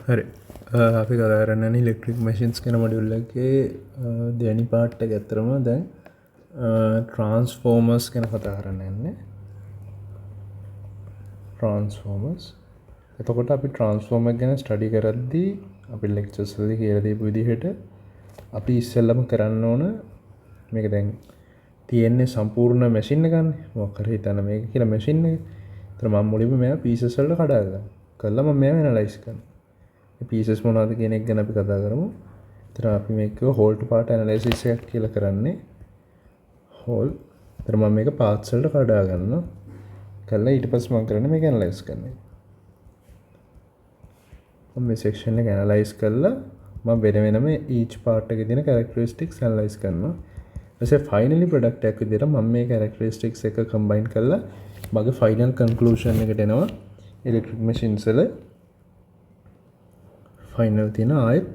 හරි අපි කතා කරන්න ඉලෙක්ට්‍රික් මැසින්ස් කෙන මොඩියුල් එකේ දෙවැනි පාට් එක ඇත්තරම දැන් ට්‍රාන්ස්ෆෝමර්ස් ගැන කතා කරන්න යන්නේ. ට්‍රාන්ස්ෆෝමර්ස් එතකොට අපි ට්‍රාන්ස්ෆෝමර් ගැන ස්ටඩි කරද්දී අපි ලෙක්චර්ස් වලදී කියලා දීපු විදිහට අපි ඉස්සෙල්ලම කරන්න ඕන මේක දැන් තියෙන්නේ සම්පූර්ණ මැෂින් එකක්නේ. මොකක් හරි හිතන්න මේක කියලා මැෂින් එක. ඒතර මම මුලින්ම මේවා පීසස් වලට කඩා ගන්නවා. කළා මම මේවා ඇනලයිස් කරනවා. පීසස් මොනවද කියන එක ගැන අපි කතා කරමු. එතන අපි මේක හෝල් ටු පාර්ට් ඇනලයිසිස් එකක් කියලා කරන්නේ. හෝල්. එතන මම මේක පාර්ට්ස් වලට කඩා ගන්නවා. කළා ඊට පස්සේ මම කරන්නේ මේක ඇනලයිස් කරන එක. මම මේ සෙක්ෂන් එක ඇනලයිස් කළා මම වෙන වෙනම each part එකේ තියෙන characteristics ඇනලයිස් කරනවා. ඊපස්සේ finally product එකක් විදිහට මම මේ characteristics එක combine කරලා මගේ final conclusion එකට එනවා. electric machines වල ෆයිනල් තියෙන ආයෙත්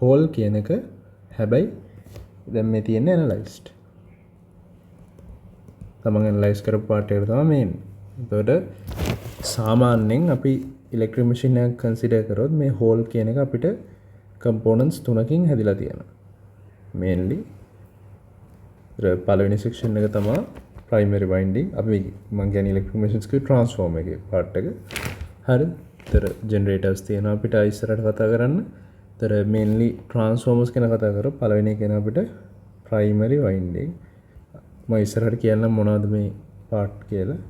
හෝල් කියන එක. හැබැයි දැන් මේ තියෙන්නේ ඇනලයිස්ඩ්. තමන් ඇනලයිස් කරපු පාර්ට් එකට තමයි මේ එන්නේ. එතකොට සාමාන්‍යයෙන් අපි ඉලෙක්ට්‍රික් මැෂින් එකක් කන්සිඩර් කරොත් මේ හෝල් කියන එක අපිට කම්පෝනන්ට්ස් තුනකින් හැදිලා තියෙනවා. මේන්ලි පළවෙනි සෙක්ෂන් එක තමයි ප්‍රයිමරි වයින්ඩින්. අපි මම කියන්නේ ඉලෙක්ට්‍රික් මැෂින්ස් කේ ට්‍රාන්ස්ෆෝමර් එකේ පාර්ට් එක. හරි. තර ජෙනරේටර්ස් තියෙනවා අපිට ඉස්සරහට කතා කරන්න. තර මේන්ලි ට්‍රාන්ස්ෆෝමර්ස් ගැන කතා කරා. පළවෙනි එක අපිට ප්‍රයිමරි වයින්ඩින්. මම ඉස්සරහට කියන්නම් මොනවද මේ පාර්ට් කියලා.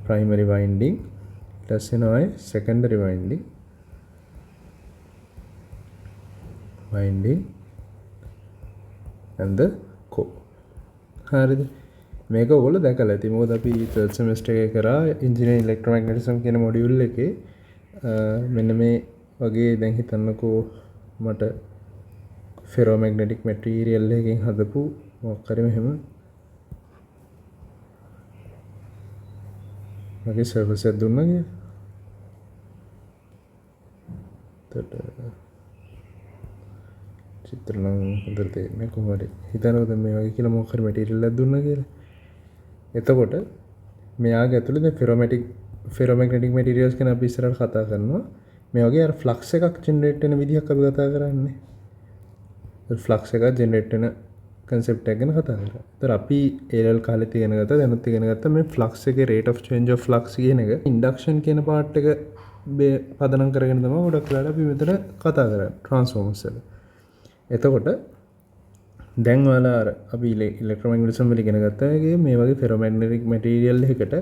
ප්‍රයිමරි වයින්ඩින් ඊට පස්සේ නෝයි සෙකන්ඩරි වයින්ඩින් and the core. හරිද? මේක ඔයගොල්ලෝ දැකලා ඇති. මොකද අපි 3rd semester එකේ කරා engineering electromagnetism කියන මොඩියුල් එකේ මෙන්න මේ වගේ දැන් හිතන්නකෝ මට ferromagnetic material එකකින් හදපු මොකක් හරි මෙහෙම මගේ සර්ෆස් එක දුන්නා කියලා. චිත්‍ර නම් හොඳට තේරෙන්නේ කොහොමද? හිතනකොද මේ වගේ කියලා මොකක් හරි මැටීරියල් එකක් දුන්නා කියලා. එතකොට මෙයාගේ ඇතුලේ දැන් ferromagnetic materials ගැන අපි ඉස්සරහට කතා කරනවා. මේ වගේ අර ෆ්ලක්ස් එකක් ජෙනරේට් වෙන විදිහක් අපි කතා කරන්නේ. ඒ ෆ්ලක්ස් එකක් ජෙනරේට් වෙන concept එක ගැන කතා කරා. ඒතර අපි A-level කාලේ ඉගෙන ගත්තා දැනුත් ඉගෙන ගත්තා මේ ෆ්ලක්ස් එකේ rate of change of flux කියන එක induction කියන part එක පදනම් කරගෙන තමයි ගොඩක් වෙලාවට අපි මෙතන කතා කරන්නේ transformers වල. එතකොට දැන් ඔයාලා අර අපි ඉලෙක්ට්‍රොමැග්නටිසම් වල ඉගෙන ගත්තා වගේ මේ වගේ ferromagnetic material එකකට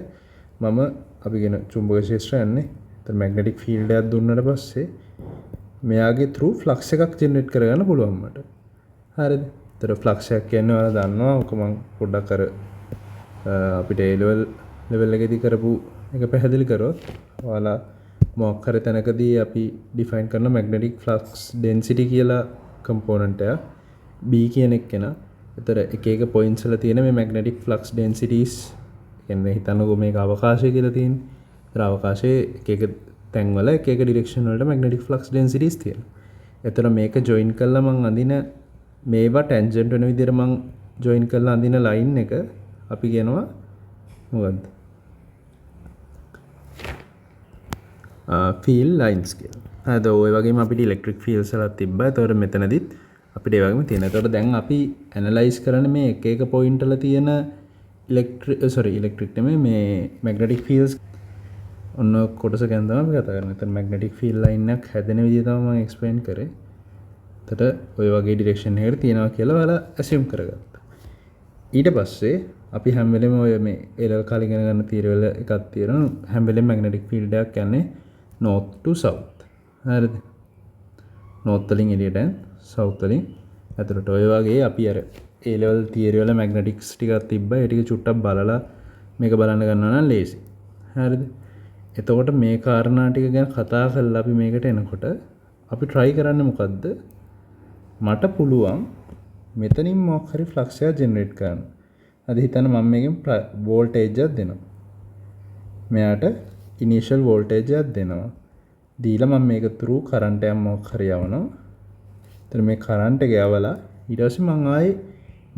මම අපි කියන චුම්බක ක්ෂේත්‍රය යන්නේ. ඒතර magnetic field එකක් දුන්නාට පස්සේ මෙයාගේ through flux එකක් generate කරගන්න පුළුවන් මට. හරිද? ඒතර flux එකක් කියන්නේ ඔයාලා දන්නවා. ඔක මම පොඩ්ඩක් අර අපිට A level එකේදී කරපු එක පැහැදිලි කරොත් ඔයාලා මොකක් හරි තැනකදී අපි define කරන magnetic flux density කියලා component එක B කියන එක න. ඒතර එක එක points වල තියෙන මේ magnetic flux densities කියන්නේ හිතන්නකෝ මේක අවකාශය කියලා තියෙන්නේ. ඒතර අවකාශයේ එක එක තැන්වල එක එක direction වලට magnetic flux densities තියෙනවා. ඒතර මේක join කළා මම අඳින මේවා tangent වෙන විදිහට මම join කරලා අඳින line එක අපි කියනවා මොකද්ද? field lines කියලා. හරිද? ඔය වගේම අපිට electric fields වලත් තිබ්බා. ඒතකොට මෙතනදිත් අපිට ඒ වගේම තියෙනවා. ඒතකොට දැන් අපි ඇනලයිස් කරන්නේ මේ එක එක පොයින්ට් වල තියෙන ඉලෙක්ට්‍රික් නෙමෙයි මේ magnetic fields ඔන්න කොටස ගැන තමයි අපි කතා කරන්නේ. එතන magnetic field line එකක් හැදෙන විදිය තමයි මම explain කරේ. එතකොට ඔය වගේ direction එකකට තියෙනවා කියලා ඔයාලා assume කරගත්තා. ඊට පස්සේ අපි හැම වෙලෙම ඔය මේ A-level කාලේ ඉගෙන ගන්න theory වල එකක් තියෙනවා. හැම වෙලෙම magnetic field එකක් යන්නේ north to south. හරිද? north වලින් එළියට south වලින් ඇතුළට. ඔය වගේ අපි අර A-level theory වල magnetics ටිකක් තිබ්බා. ඒ ටික චුට්ටක් බලලා මේක බලන්න ගන්නවා නම් ලේසි. හරිද? එතකොට මේ කාරණා ටික ගැන කතා කරලා අපි මේකට එනකොට අපි try කරන්නේ මොකද්ද? මට පුළුවන් මෙතනින් මොකක් හරි flux එකක් generate කරන්න. අද හිතන්න මම මේකෙන් voltage එකක් දෙනවා. මෙයාට initial voltage එකක් දෙනවා. දීලා මම මේක through current එකක් මොකක් හරි යවනවා. එතන මේ current එක යවලා ඊට පස්සේ මම ආයේ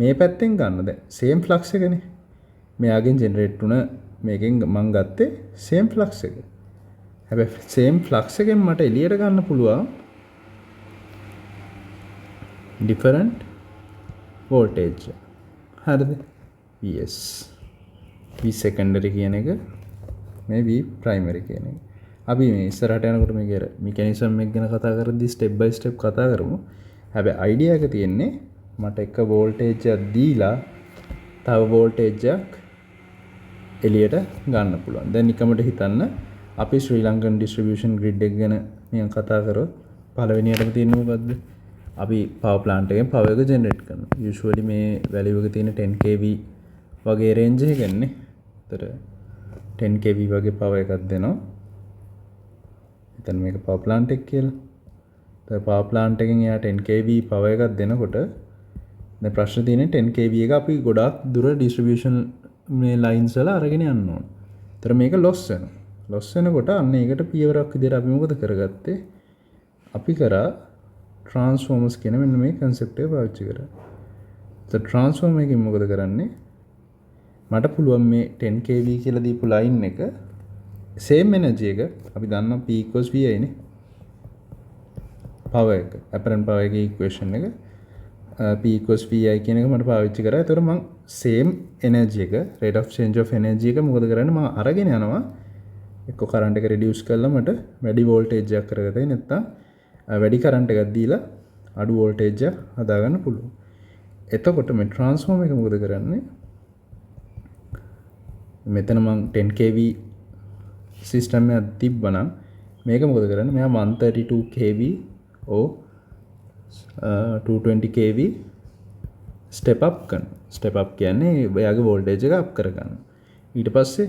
මේ පැත්තෙන් ගන්න. දැන් same flux එකනේ. මෙයාගෙන් generate වුණ මේකෙන් මම ගත්තේ same flux එක. හැබැයි same flux එකෙන් මට එළියට ගන්න පුළුවන් different voltage. හරිද? Vs. V secondary කියන එක මේ V primary කියන එක. අපි මේ ඉස්සරහට යනකොට මේකේ mechanism එක ගැන කතා කරද්දී step by step කතා කරමු. හැබැයි idea එක තියෙන්නේ මට එක voltage එකක් දීලා තව voltage එකක් එළියට ගන්න පුළුවන්. දැන් නිකමට හිතන්න අපි ශ්‍රී ලංකන් distribution grid එක ගැන නිකන් කතා කරොත් පළවෙනියටම තියෙන්නේ මොකද්ද? අපි power plant එකෙන් power එක generate කරනවා. usually මේ value එක තියෙන 10 kV වගේ range එකකන්නේ. ඒතර 10 kV වගේ power එකක් දෙනවා. එතන මේක power plant එක කියලා. ඒතර power plant එකෙන් එයා 10 kV power එකක් දෙනකොට දැන් ප්‍රශ්නේ තියෙන්නේ 10 kV එක අපි ගොඩාක් දුර distribution මේ lines වල අරගෙන යන්න ඕන. ඒතර මේක loss වෙනවා. loss වෙනකොට අන්න ඒකට පියවරක් විදිහට අපි මොකද කරගත්තේ? අපි කරා transformers කියන මෙන්න මේ concept එක පාවිච්චි කරා. ඒතර transformer එකකින් මොකද කරන්නේ? මට පුළුවන් මේ 10 kV කියලා දීපු line එක same energy එක අපි දන්නවා P equals VI නේ. power එක apparent power එකේ equation එක P equals VI කියන එක මට පාවිච්චි කරා. ඒතර මම same energy එක rate of change of energy එක මොකද කරන්නේ? මම අරගෙන යනවා එක්ක current එක reduce කරලා මට වැඩි voltage එකක් කරගත්තයි නැත්නම් වැඩි current එකක් දීලා අඩු voltage එක හදාගන්න පුළුවන්. එතකොට මේ transformer එක මොකද කරන්නේ? මෙතන මම 10 kV system එකක් තිබ්බනම් මේක මොකද කරන්නේ? මෙයා 132 kV or 220 kV step up කරනවා. step up කියන්නේ එයාගේ voltage එක up කරගන්නවා. ඊට පස්සේ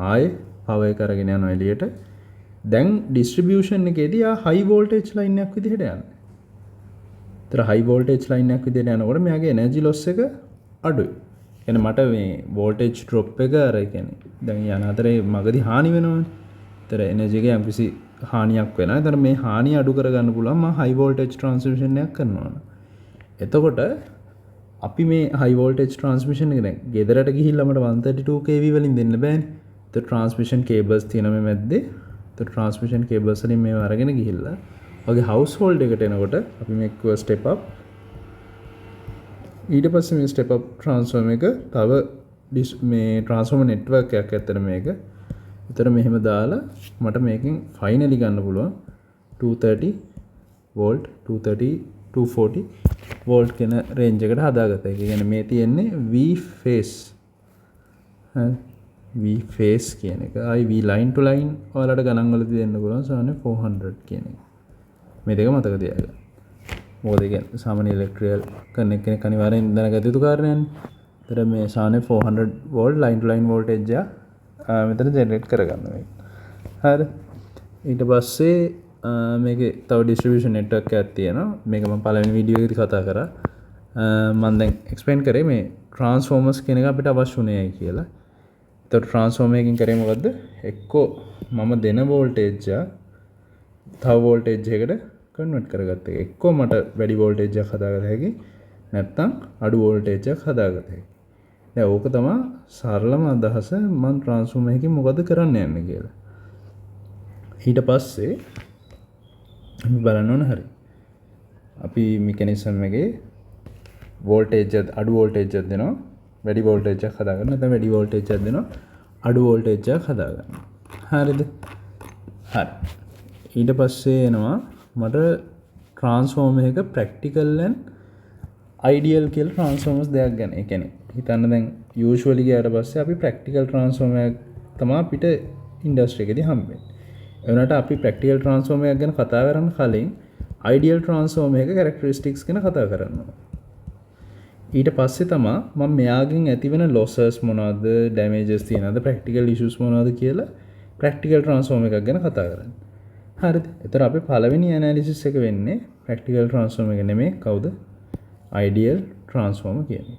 ආයේ power එක අරගෙන යනවා එළියට. දැන් distribution එකේදී ආ high voltage line එකක් විදිහට යනවා. ඒතර high voltage line එකක් විදිහට යනකොට මෙයාගේ energy loss එක අඩුයි. කියන්නේ මට මේ voltage drop එක අර කියන්නේ දැන් යන අතරේ මගදී හානි වෙනවනේ. ඒතර energy එකේ යම්කිසි හානියක් වෙනවා. ඒතර මේ හානිය අඩු කරගන්න පුළුවන් මම high voltage transmission එකක් කරනවා. එතකොට අපි මේ high voltage transmission එක දැන් ගෙදරට ගිහිල්ලා මට 132 kV වලින් දෙන්න බෑනේ. ඒතර transmission cables තියෙන මේ මැද්දේ. ඒතර transmission cables වලින් මේව අරගෙන ගිහිල්ලා වගේ household එකට එනකොට අපි මේක step up ඊට පස්සේ මේ step up transformer එක තව මේ transformer network එකක් ඇත්තට මේක. ඒතර මෙහෙම දාලා මට මේකෙන් finally ගන්න පුළුවන් 230 volt 230 240 volt කියන range එකට හදාගත්තා. ඒ කියන්නේ මේ තියෙන්නේ V phase. V phase කියන එක. ආයි V line to line ඔයාලට ගණන් වලදී දෙන්න පුළුවන් සාමාන්‍ය 400 කියන එක. මේ දෙක මතක තියාගන්න. මොකද ඒ කියන්නේ සාමාන්‍ය ඉලෙක්ට්‍රිකල් කනෙක්ට් කෙනෙක් අනිවාර්යෙන් දැනගත යුතු කාරණයක්. ඒතර මේ සාමාන්‍ය 400 volt line to line voltage එක මෙතන ජෙනරේට් කරගන්න මේක. හරි. ඊට පස්සේ මේකේ තව distribution network එකක් තියෙනවා. මේක මම පළවෙනි වීඩියෝ එකේදී කතා කරා. මම දැන් explain කරේ මේ transformers කියන එක අපිට අවශ්‍ය උනේයි කියලා. ඒතර transformer එකකින් කරේ මොකද්ද? එක්කෝ මම දෙන voltage එක තව voltage එකකට convert කරගත්ත එක. එක්කෝ මට වැඩි voltage එකක් හදාගන්න හැකි. නැත්නම් අඩු voltage එකක් හදාගන්න හැකි. දැන් ඕක තමයි සරලම අදහස මම transformer එකකින් මොකද කරන්න යන්නේ කියලා. ඊට පස්සේ අපි බලන්න ඕන හරි. අපි mechanism එකේ voltage අඩු voltage එකක් දෙනවා. වැඩි voltage එකක් හදාගන්න. නැත්නම් වැඩි voltage එකක් දෙනවා. අඩු voltage එකක් හදාගන්න. හරිද? හරි. ඊට පස්සේ එනවා මට transformer එක practical and ideal කියලා transformers දෙයක් ගැන. ඒ කියන්නේ හිතන්න දැන් usually ගියාට පස්සේ අපි practical transformer එක තමයි අපිට industry එකේදී හම්බෙන්නේ. ඒ වුණාට අපි practical transformer එක ගැන කතා කරන්න කලින් ideal transformer එක characteristics ගැන කතා කරනවා. ඊට පස්සේ තමයි මම මෙයාගෙන් ඇතිවෙන losses මොනවද, damages තියෙනවද, practical issues මොනවද කියලා practical transformer එකක් ගැන කතා කරන්නේ. හරිද? ඒතර අපි පළවෙනි analysis එක වෙන්නේ practical transformer එක නෙමෙයි කවුද? ideal transformer කියන්නේ.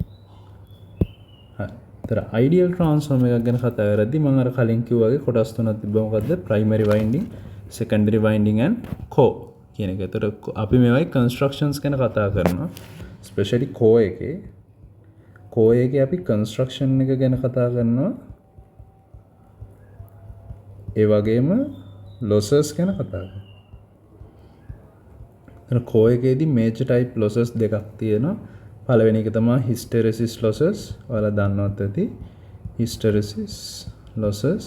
හරි. ඒතර ideal transformer එකක් ගැන කතා කරද්දී මම අර කලින් කිව්වා වගේ කොටස් තුනක් තිබ්බා මොකද්ද? primary winding, secondary winding and core කියන එක. ඒතර අපි මේවයි constructions ගැන කතා කරනවා. especially core එකේ අපි construction එක ගැන කතා කරනවා. ඒ වගේම losses ගැන කතා කරනවා. එතන core එකේදී major type losses දෙකක් තියෙනවා. පළවෙනි එක තමයි hysteresis losses. ඔයාලා දන්නවත් ඇති. hysteresis losses.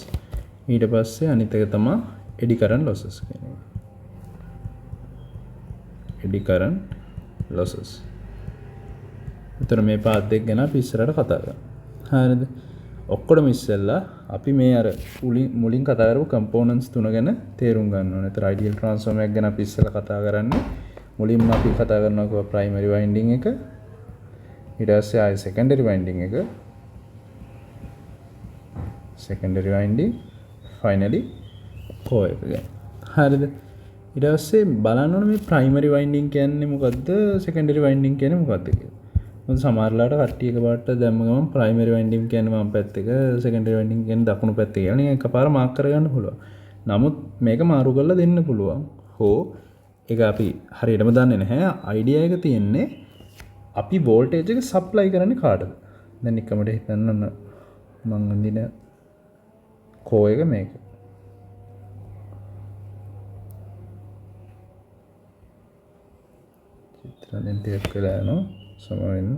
ඊට පස්සේ අනිත් එක තමයි eddy current losses කියන එක. eddy current losses. උතර මේ පාත් දෙක ගැන අපි ඉස්සරහට කතා කරමු. හරිද? ඔක්කොම ඉස්සෙල්ලා අපි මේ අර මුලින් කතා කරපු components තුන ගැන තේරුම් ගන්න ඕනේ. ඒතර ideal transform එක ගැන අපි ඉස්සෙල්ලා කතා කරන්නේ. මුලින්ම අපි කතා කරනවා primary winding එක. ඊට පස්සේ ආයේ secondary winding එක. secondary winding finally core එක ගැන. හරිද? ඊට පස්සේ බලන්න ඕනේ මේ primary winding කියන්නේ මොකද්ද secondary winding කියන්නේ මොකද්ද කියලා. මොකද සමහරලාට කට්ටිය එකපාරට දැම්ම ගමන් primary winding කියන්නේ වම් පැත්තක secondary winding කියන්නේ දකුණු පැත්තේ කියලා නිකන් එකපාර මාක් කරගන්න පුළුවන්. නමුත් මේක මාරු කරලා දෙන්න පුළුවන්. හෝ ඒක අපි හරියටම දන්නේ නැහැ. අයිඩියා එක තියෙන්නේ අපි voltage එක supply කරන්නේ කාටද? දැන් නිකමට හිතන්න මම අඳින core එක මේක. චිත්‍රයෙන් ටිකක් වෙලා යනවා සමහරින්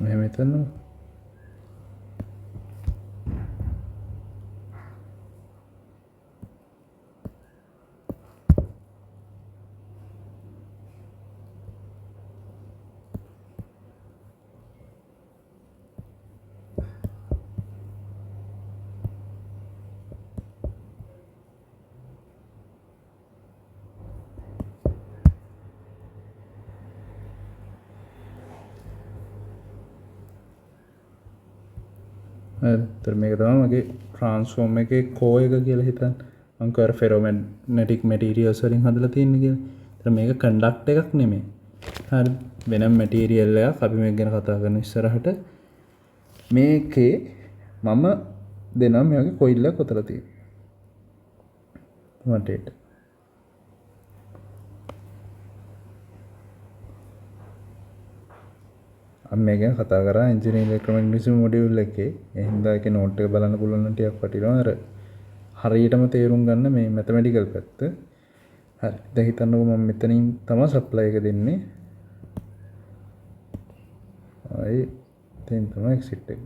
මෙහෙම හිතන්න तर මේක තමයි මගේ ට්‍රාන්ස්ෆෝර්ම් එකේ core එක කියලා හිතන්න. මම කර ferromagnetic materials වලින් හදලා තියෙන්නේ කියලා. ඒතර මේක conduct එකක් නෙමෙයි. හරි. වෙනම material එකක් අපි මේක ගැන කතා කරන ඉස්සරහට මේකේ මම දෙනවා මේ වගේ coil එකක් ඔතලා තියෙනවා. වටේට. අපි මේ ගැන කතා කරා engineering electromagnetism module එකේ. ඒ හින්දා ඒකේ note එක බලන්න පුළුවන් නම් ටිකක් වටිනවා. අර හරියටම තේරුම් ගන්න මේ mathematical පැත්ත. හරි. දැන් හිතන්නකෝ මම මෙතනින් තමයි supply එක දෙන්නේ. ආයි තෙන් තමයි exit එක.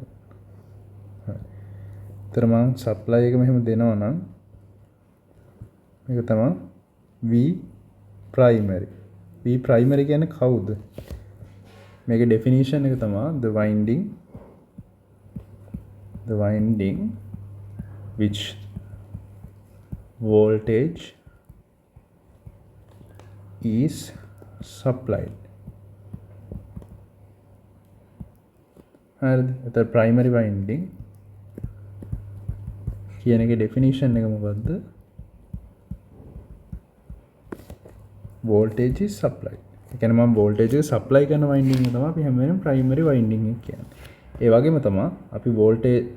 හරි. ඒතර මම supply එක මෙහෙම දෙනවා නම් මේක තමයි V primary. V primary කියන්නේ කවුද? මේක definition එක තමයි the winding which voltage is supplied. හරිද? ඒතර primary winding කියන එකේ definition එක මොකද්ද? voltage is supplied. ඒ කියන්නේ මම voltage එක supply කරන winding එක තමයි අපි හැම වෙලේම primary winding එක කියන්නේ. ඒ වගේම තමයි අපි voltage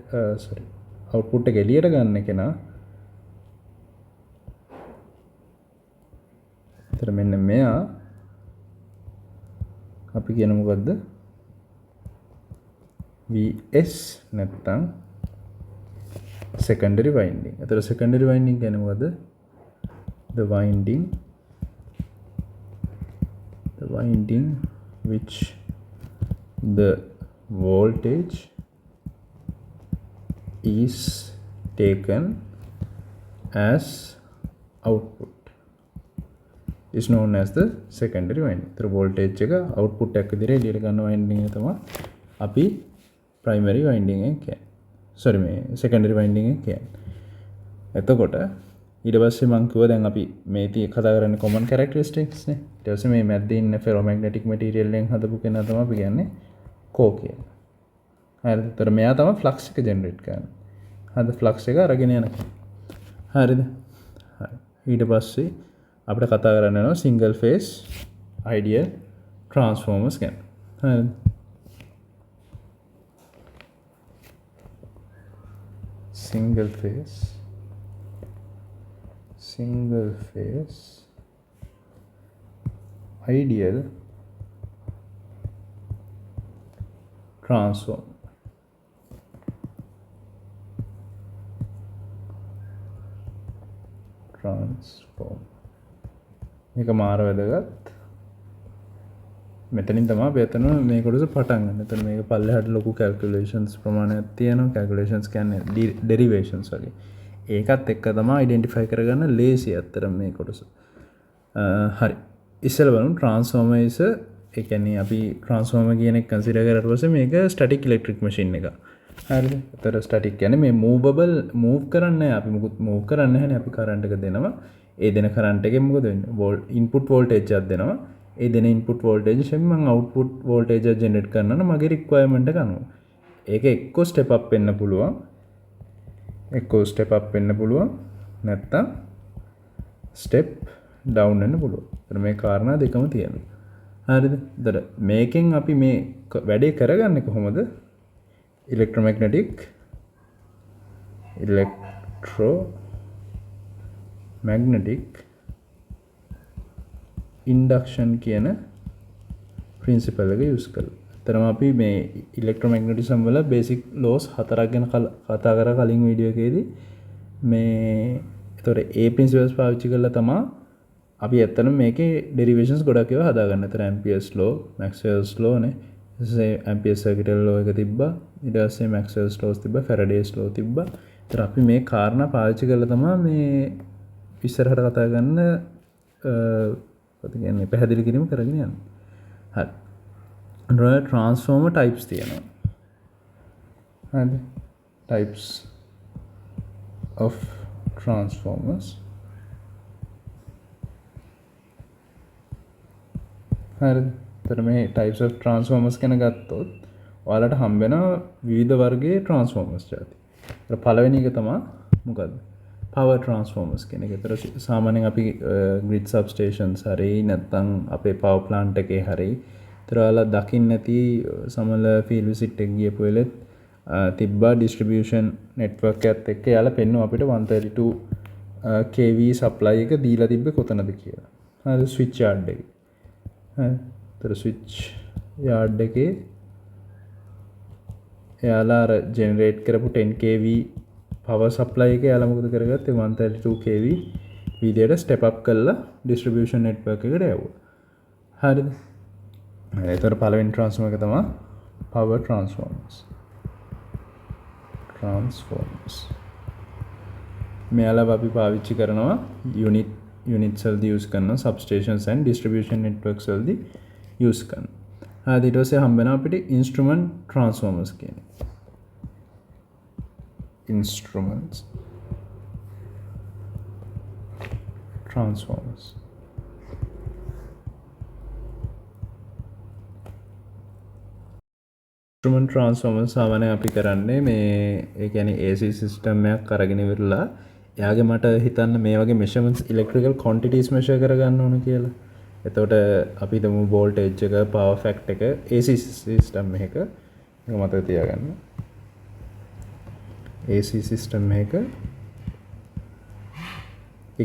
output එක එළියට ගන්න කෙනා. ඒතර මෙන්න මෙයා අපි කියන මොකද්ද? VS නැත්තම් secondary winding. ඒතර secondary winding කියන්නේ මොකද්ද? the winding which the voltage is taken as output is known as the secondary winding. तर voltage එක output එකක් විදිහට එළියට ගන්න winding එක තමයි අපි primary winding එක කියන්නේ. මේ secondary winding එක කියන්නේ. එතකොට ඊට පස්සේ මම කිව්වා දැන් අපි මේ කතා කරන්නේ common characteristics නේ. ඊට පස්සේ මේ මැද්දේ ඉන්න ferromagnetic material එකෙන් හදපු කෙනා තමයි අපි කියන්නේ core කියලා. හරිද? ඒතර මෙයා තමයි flux එක generate කරන්නේ. හරිද? flux එක අරගෙන යන කෙනා. හරිද? හරි. ඊට පස්සේ අපිට කතා කරන්න යනවා single phase ideal transformers ගැන. හරිද? single phase ideal transform. මේක මාර වැදගත්. මෙතනින් තමයි අපි එතන මේ කොටස පටන් ගන්න. එතන මේක පල්ලෙහාට ලොකු calculations ප්‍රමාණයක් තියෙනවා. calculations කියන්නේ derivations වගේ. ඒකත් එක්ක තමයි identify කරගන්න ලේසි අතර මේ කොටස. හරි. ඉස්සෙල්ලා බලමු transformer is ඒ කියන්නේ අපි transformer කියන එක consider කරලා පස්සේ මේක static electric machine එක. හරිද? ඒතර static කියන්නේ මේ movable move කරන්නේ අපි මොකුත් move කරන්නේ නැහැනේ. අපි current එක දෙනවා. ඒ දෙන current එකෙන් මොකද වෙන්නේ? input voltage එකක් දෙනවා. ඒ දෙන input voltage එකෙන් මම output voltage එක generate කරනවා නම් මගේ requirement එක අනුව. ඒක එක්ක step up වෙන්න පුළුවන්. step up වෙන්න පුළුවන්. නැත්තම් step down වෙන්න පුළුවන්. ඒතර මේ කාරණා දෙකම තියෙනවා. හරිද? ඒතර මේකෙන් අපි මේ වැඩේ කරගන්නේ කොහොමද? electromagnetic induction කියන principle එක use කරලා. ඇත්තටම අපි මේ electromagnetism වල basic laws 4ක් ගැන කතා කරා කලින් වීඩියෝ එකේදී. මේ ඒතොර ඒ principles පාවිච්චි කරලා තමයි අපි ඇත්තටම මේකේ derivations ගොඩක් ඒවා හදාගන්න. ඒතර Ampere's law, Maxwell's law නේ. Ampere's circuital law එක තිබ්බා. ඊට පස්සේ Maxwell's laws තිබ්බා, Faraday's law තිබ්බා. ඒතර අපි මේ කාරණා පාවිච්චි කරලා තමයි මේ ඉස්සරහට කතා ගන්න කියන්නේ පැහැදිලි කිරීම කරගෙන යන්නේ. හරි. transformer types තියෙනවා. හරිද? types of transformers. හරිද? එතන මේ types of transformers ගැන ගත්තොත් ඔයාලට හම්බ වෙන විවිධ වර්ගයේ transformers ಜಾති. ඒතර පළවෙනි එක තමයි මොකද්ද? power transformers කියන එක. ඒතර සාමාන්‍යයෙන් අපි grid substations හරි නැත්නම් අපේ power plant එකේ හරි ඒතර ඔයාලා දකින්න නැති සමහර field visit එක ගියපු වෙලෙත් තිබ්බා distribution network එකත් එක්ක යාලා පෙන්නුවා අපිට 132 kV supply එක දීලා තිබ්බේ කොතනද කියලා. හරි switch yard එකේ. හරි. ඒතර switch yard එකේ එයාලා අර generate කරපු 10 kV power supply එක යාලා මොකද කරගත්තේ 132 kV විදියට step up කරලා distribution network එකට යවුවා. හරිද? ඒතර පළවෙනි transformer එක තමයි power transformers. මෙයාලා අපි පාවිච්චි කරනවා units වලදී use කරනවා substations and distribution networks වලදී use කරනවා. හරි ඊට පස්සේ හම්බ වෙනවා අපිට instrument transformers කියන්නේ. Instruments transformers. Instrument transformers සාමාන්‍යයෙන් අපි කරන්නේ මේ ඒ කියන්නේ AC system එකක් අරගෙන ඉවරලා එයාගේ මට හිතන්න මේ වගේ measurements electrical quantities measure කරගන්න ඕන කියලා. එතකොට අපි හිතමු voltage එක, power factor එක AC system එකක ඒක මතක තියාගන්න. AC system එක ඒ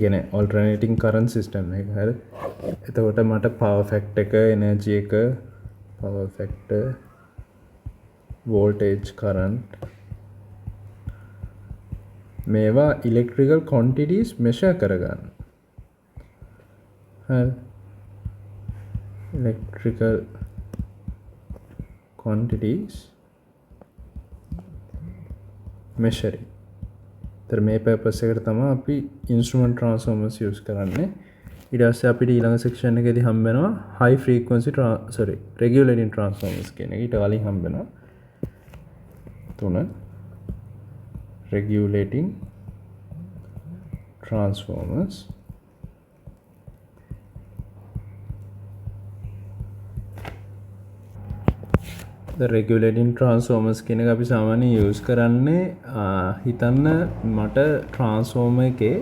කියන්නේ alternating current system එක හරි. එතකොට මට power factor එක, energy එක, power factor, voltage, current මේවා electrical quantities measure කරගන්න. හරි. electrical quantities measuring. तर මේ purpose එකට තමයි අපි instrument transformers use කරන්නේ. ඊට පස්සේ අපිට ඊළඟ section එකේදී හම්බ වෙනවා high frequency regulating transformers කියන එක. ඊට කලින් හම්බ වෙනවා තුන regulating transformers. regulating transformers කියන එක අපි සාමාන්‍යයෙන් use කරන්නේ හිතන්න මට transformer එකේ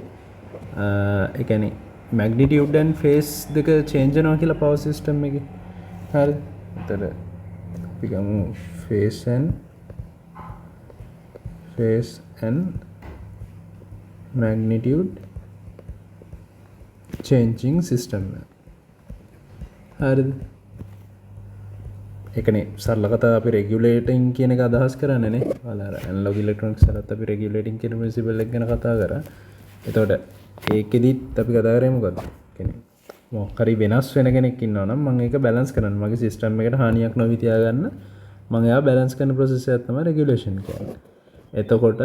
ඒ කියන්නේ magnitude and phase දෙක change වෙනවා කියලා power system එකේ. හරිද? එතන අපි ගමු phase and magnitude changing system හරිද එකනේ සරල කතාව අපි regulating කියන එක අදහස් කරන්නේ නේ ඔයාලා අර analog electronics වලත් අපි regulating කියන principle එක ගැන කතා කරා එතකොට ඒකෙදිත් අපි කතා කරේ මොකද්ද කියන්නේ මොකක් හරි වෙනස් වෙන කෙනෙක් ඉන්නවා නම් මම ඒක balance කරන්න මගේ system එකට හානියක් නොවි තියාගන්න මම එයා balance කරන process එකක් තමයි regulation කියන්නේ එතකොට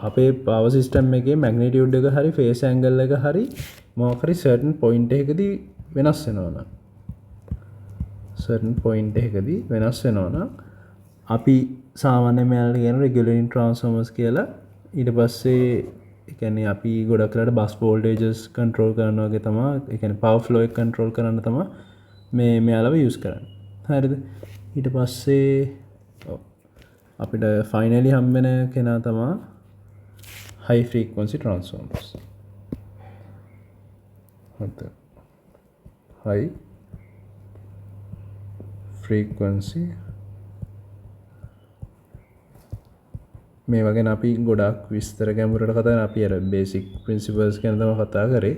අපේ power system එකේ magnitude එක හරි phase angle එක හරි මොකක් හරි certain point එකකදී වෙනස් වෙනවා නම් certain point එකකදී වෙනස් වෙනවා නම් අපි සාමාන්‍යයෙන් මෙයාලට කියන regulating transformers කියලා ඊට පස්සේ ඒ කියන්නේ අපි ගොඩක් කරලා bus voltages control කරනවා වගේ තමයි ඒ කියන්නේ power flow එක control කරන්න තමයි මේ මෙයාලව use කරන්නේ හරිද ඊට පස්සේ අපිට finally හම්බ වෙන කෙනා තමයි high frequency transformers හරිද high frequency මේ වගේ අපි ගොඩක් විස්තර ගැඹුරට කතා කරන අපි අර basic principles ගැන තමයි කතා කරේ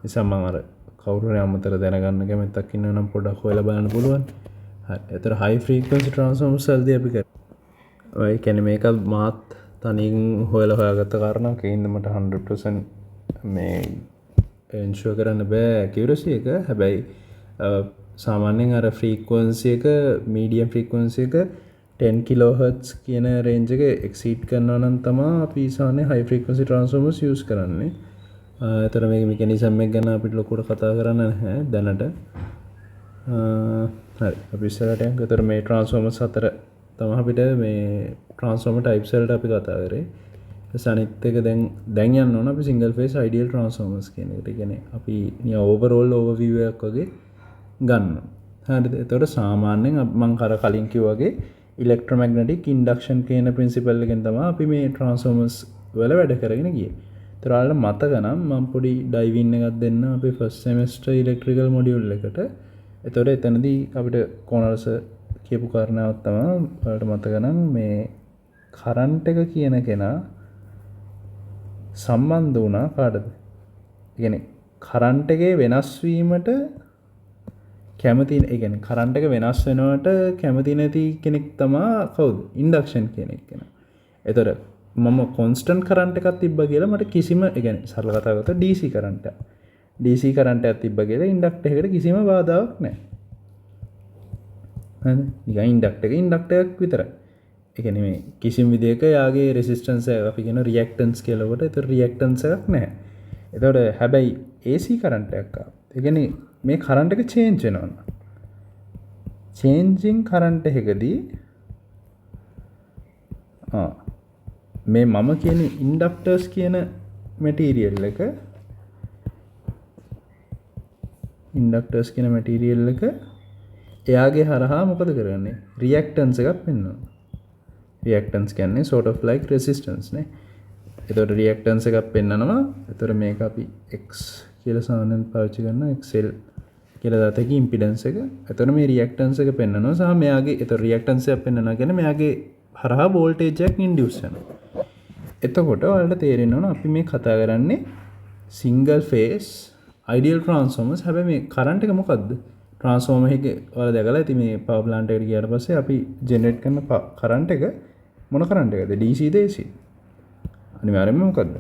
නිසා මම අර කවුරු හරි අමතර දැනගන්න කැමැත්තක් ඉන්නවා නම් පොඩ්ඩක් හොයලා බලන්න පුළුවන් හරි ඒතර high frequency transformers වලදී අපි කරේ ඔය කියන්නේ මේක මාත් තනියෙන් හොයාගත්ත කාරණාවක් ඒ හින්දා මට 100% මේ ensure කරන්න බෑ accuracy එක හැබැයි සාමාන්‍යයෙන් අර frequency එක medium frequency එක 10 kilohertz කියන range එක exceed කරනවා නම් තමයි අපි සාමාන්‍ය high frequency transformers use කරන්නේ. ඒතර මේක mechanism එක ගැන අපිට ලොකුට කතා කරන්න නැහැ දැනට. හරි අපි ඉස්සරහට යමු. ඒතර මේ transformers හතර තමයි අපිට මේ transformer types වලට අපි කතා කරේ. අනිත් එක දැන් යන්න ඕන අපි single phase ideal transformers කියන එකට. ඒ කියන්නේ අපි overall overview එකක් වගේ ගන්නවා. හරිද? එතකොට සාමාන්‍යයෙන් මම කලින් කිව්වා වගේ electromagnetic induction කියන principle එකෙන් තමයි අපි මේ transformers වල වැඩ කරගෙන ගියේ. ඒතර ඔයාලට මතක නම් මම පොඩි dive in එකක් දෙන්න අපේ first semester electrical module එකට. එතකොට එතනදී අපිට කොනල්ස කියපු කාරණාවක් තමයි ඔයාලට මතක නම් මේ current එක කියන කෙනා සම්බන්ධ වුණා කාටද? ඒ කියන්නේ current එකේ වෙනස් වීමට කැමති ඒ කියන්නේ කරන්ට් එක වෙනස් වෙනවට කැමති නැති කෙනෙක් තමයි කවුද? ඉන්ඩක්ෂන් කියන එක කෙනා. ඒතර මම කොන්ස්ටන්ට් කරන්ට් එකක් තිබ්බා කියලා මට කිසිම ඒ කියන්නේ සරල කතාව කරලා DC කරන්ට් එක. DC කරන්ට් එකක් තිබ්බා කියලා ඉන්ඩක්ටර් එකකට කිසිම බාධාවක් නැහැ. හරිද? නිකන් ඉන්ඩක්ටර් එකක් විතරයි. ඒ කියන්නේ මේ කිසිම විදියක යාගේ රෙසිස්ටන්ස් එක අපි කියන රියැක්ටන්ස් කියලා කොට ඒතර රියැක්ටන්ස් එකක් නැහැ. ඒතකොට හැබැයි AC කරන්ට් එකක් ආවා. ඒ කියන්නේ මේ කරන්ට් එක චේන්ජ් වෙනවා. චේන්ජින් කරන්ට් එකකදී මේ මම කියන්නේ ඉන්ඩක්ටර්ස් කියන මැටීරියල් එක එයාගේ හරහා මොකද කරන්නේ? රියැක්ටන්ස් එකක් පෙන්වනවා. රියැක්ටන්ස් කියන්නේ sort of like resistance නේ. එතකොට රියැක්ටන්ස් එකක් පෙන්නනවා. එතකොට මේක අපි x කියලා සාමාන්‍යයෙන් පාවිච්චි කරනවා XL කියලා දාතේ ඉම්පිඩන්ස් එක. එතකොට මේ රියැක්ටන්ස් එක පෙන්නනවා සහ මෙයාගේ එතකොට රියැක්ටන්ස් එක පෙන්නනවා කියන්නේ මෙයාගේ හරහා වෝල්ටේජ් එකක් ඉන්ඩියුස් වෙනවා. එතකොට ඔයාලට තේරෙන්න ඕන අපි මේ කතා කරන්නේ සිංගල් ෆේස් අයිඩියල් ට්‍රාන්ස්ෆෝමර්ස්. හැබැයි මේ කරන්ට් එක මොකද්ද? ට්‍රාන්ස්ෆෝමර් එකේ ඔයාලා දැකලා ඉතින් මේ පවර් ප්ලාන්ට් එකට ගියාට පස්සේ අපි ජෙනරේට් කරන කරන්ට් එක මොන කරන්ට් එකද? DC ද AC? අනිවාර්යයෙන්ම මොකද්ද?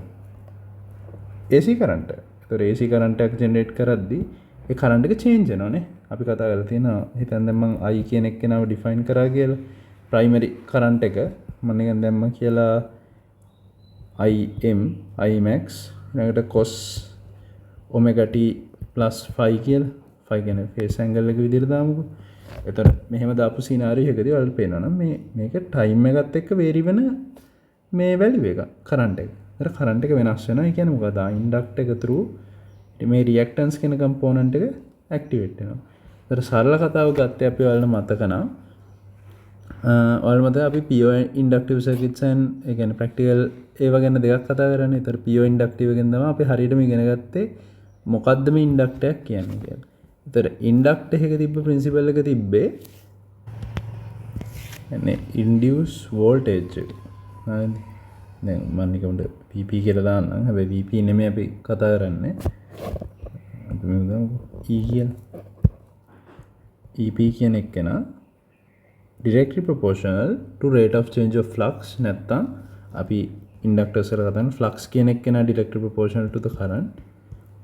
AC current. ඒතකොට AC කරන්ට් එකක් ජෙනරේට් කරද්දී ඒ කරන්ට් එක චේන්ජ් වෙනවානේ. අපි කතා කරලා තියෙනවා හිතන්න දැන් මම I කියන එක්කෙනාව ඩිෆයින් කරා කියලා. ප්‍රයිමරි කරන්ට් එක මම නිකන් දැම්ම කියලා IM Imax ඊළඟට cos omega t plus phi කියලා. phi කියන්නේ phase angle එක විදිහට දාමුකෝ. එතකොට මෙහෙම දාපු සිනාරියෝ එකදී ඔයාලට පේනවා නම් මේක ටයිම් එකත් එක්ක වේරි වෙන මේ වැලියු එක කරන්ට් එක. ඒතර කරන්ට් එක වෙනස් වෙනවා. ඒ කියන්නේ මොකද? ඉන්ඩක්ටර් එක through මේ රියැක්ටන්ස් කියන කම්පෝනන්ට් එක ඇක්ටිවේට් වෙනවා. ඒතර සරල කතාව ගත්තේ අපි ඔයාලට මතක නම් ඔයාලට මතක අපි pure inductive circuits and ඒ කියන්නේ practical ඒව ගැන දෙකක් කතා කරන්නේ. ඒතර pure inductive එකෙන් තමයි අපි හරියටම ඉගෙන ගත්තේ මොකද්ද මේ ඉන්ඩක්ටර් එක කියන්නේ කියලා. ඒතර ඉන්ඩක්ටර් එකක තිබ්බ ප්‍රින්සිපල් එක තිබ්බේ يعني induce voltage එක. හරිද? දැන් මම නිකම්ද PP කියලා දාන්නම්. හැබැයි VP නෙමෙයි අපි කතා කරන්නේ. අපි මේ දාමු E කියලා. EP කියන එක නා directly proportional to rate of change of flux නැත්තම් අපි inductors වල කතා කරන flux කියන එක නා directly proportional to the current.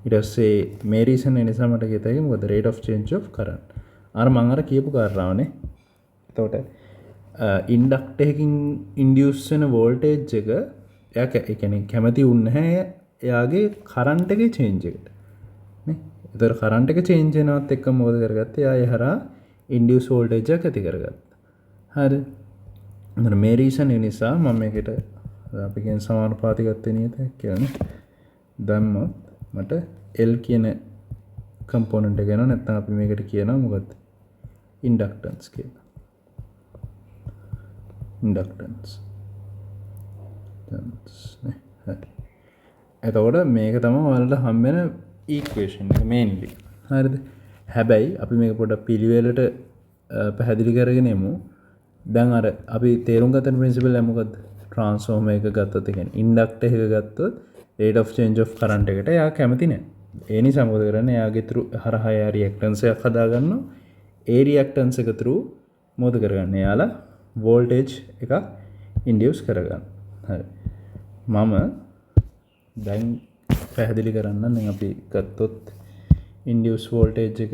ඊට පස්සේ මේ reason නිසා මට කියත හැකි මොකද rate of change of current. මම අර කියපු කාරණාවනේ. එතකොට ඉන්ඩක්ටර් එකකින් ඉන්ඩියුස් වෙන වෝල්ටේජ් එක එයා ඒ කියන්නේ කැමති වුන්නේ නැහැ එයාගේ කරන්ට් එකේ චේන්ජ් එකට නේ. ඒතර කරන්ට් එක චේන්ජ් වෙනවත් එක්ක මොකද කරගත්තේ? එයා ඒ හරහා ඉන්ඩියුස් වෝල්ටේජ් එක ඇති කරගත්තා. හරි. එතන මේ රීසන් නිසා මම මේකට අපි කියන සමානුපාතිකත්වය නියත කියලා නේ. දැම්මොත් මට L කියන කම්පොනන්ට් එක එනවා. නැත්නම් අපි මේකට කියනවා මොකද්ද? ඉන්ඩක්ටන්ස් කියලා. ඉන්ඩක්ටන්ස් එතකොට මේක තමයි ඔයාලට හම්බ වෙන ඉක්වේෂන් එක මේන්ලි. හරිද? හැබැයි අපි මේක පොඩ්ඩක් පිළිවෙලට පැහැදිලි කරගෙන යමු. දැන් අර අපි තේරුම් ගන්න ප්‍රින්සිපල් එක මොකද්ද? ට්‍රාන්ස්ෆෝමර් එක ගත්තොත් ඒ කියන්නේ ඉන්ඩක්ටර් එක ගත්තොත් rate of change of current එකට එයා කැමති නැහැ. ඒ නිසා මොකද කරන්නේ? එයාගේ through හරහා එයා රියැක්ටන්ස් එකක් හදා ගන්නවා. ඒ රියැක්ටන්ස් එක through මොකද කරගන්නේ? එයාලා වෝල්ටේජ් එකක් ඉන්ඩියුස් කරගන්න. හරි. මම දැන් පැහැදිලි කරන්න දැන් අපි ගත්තොත් ඉන්ඩියුස් වෝල්ටේජ් එක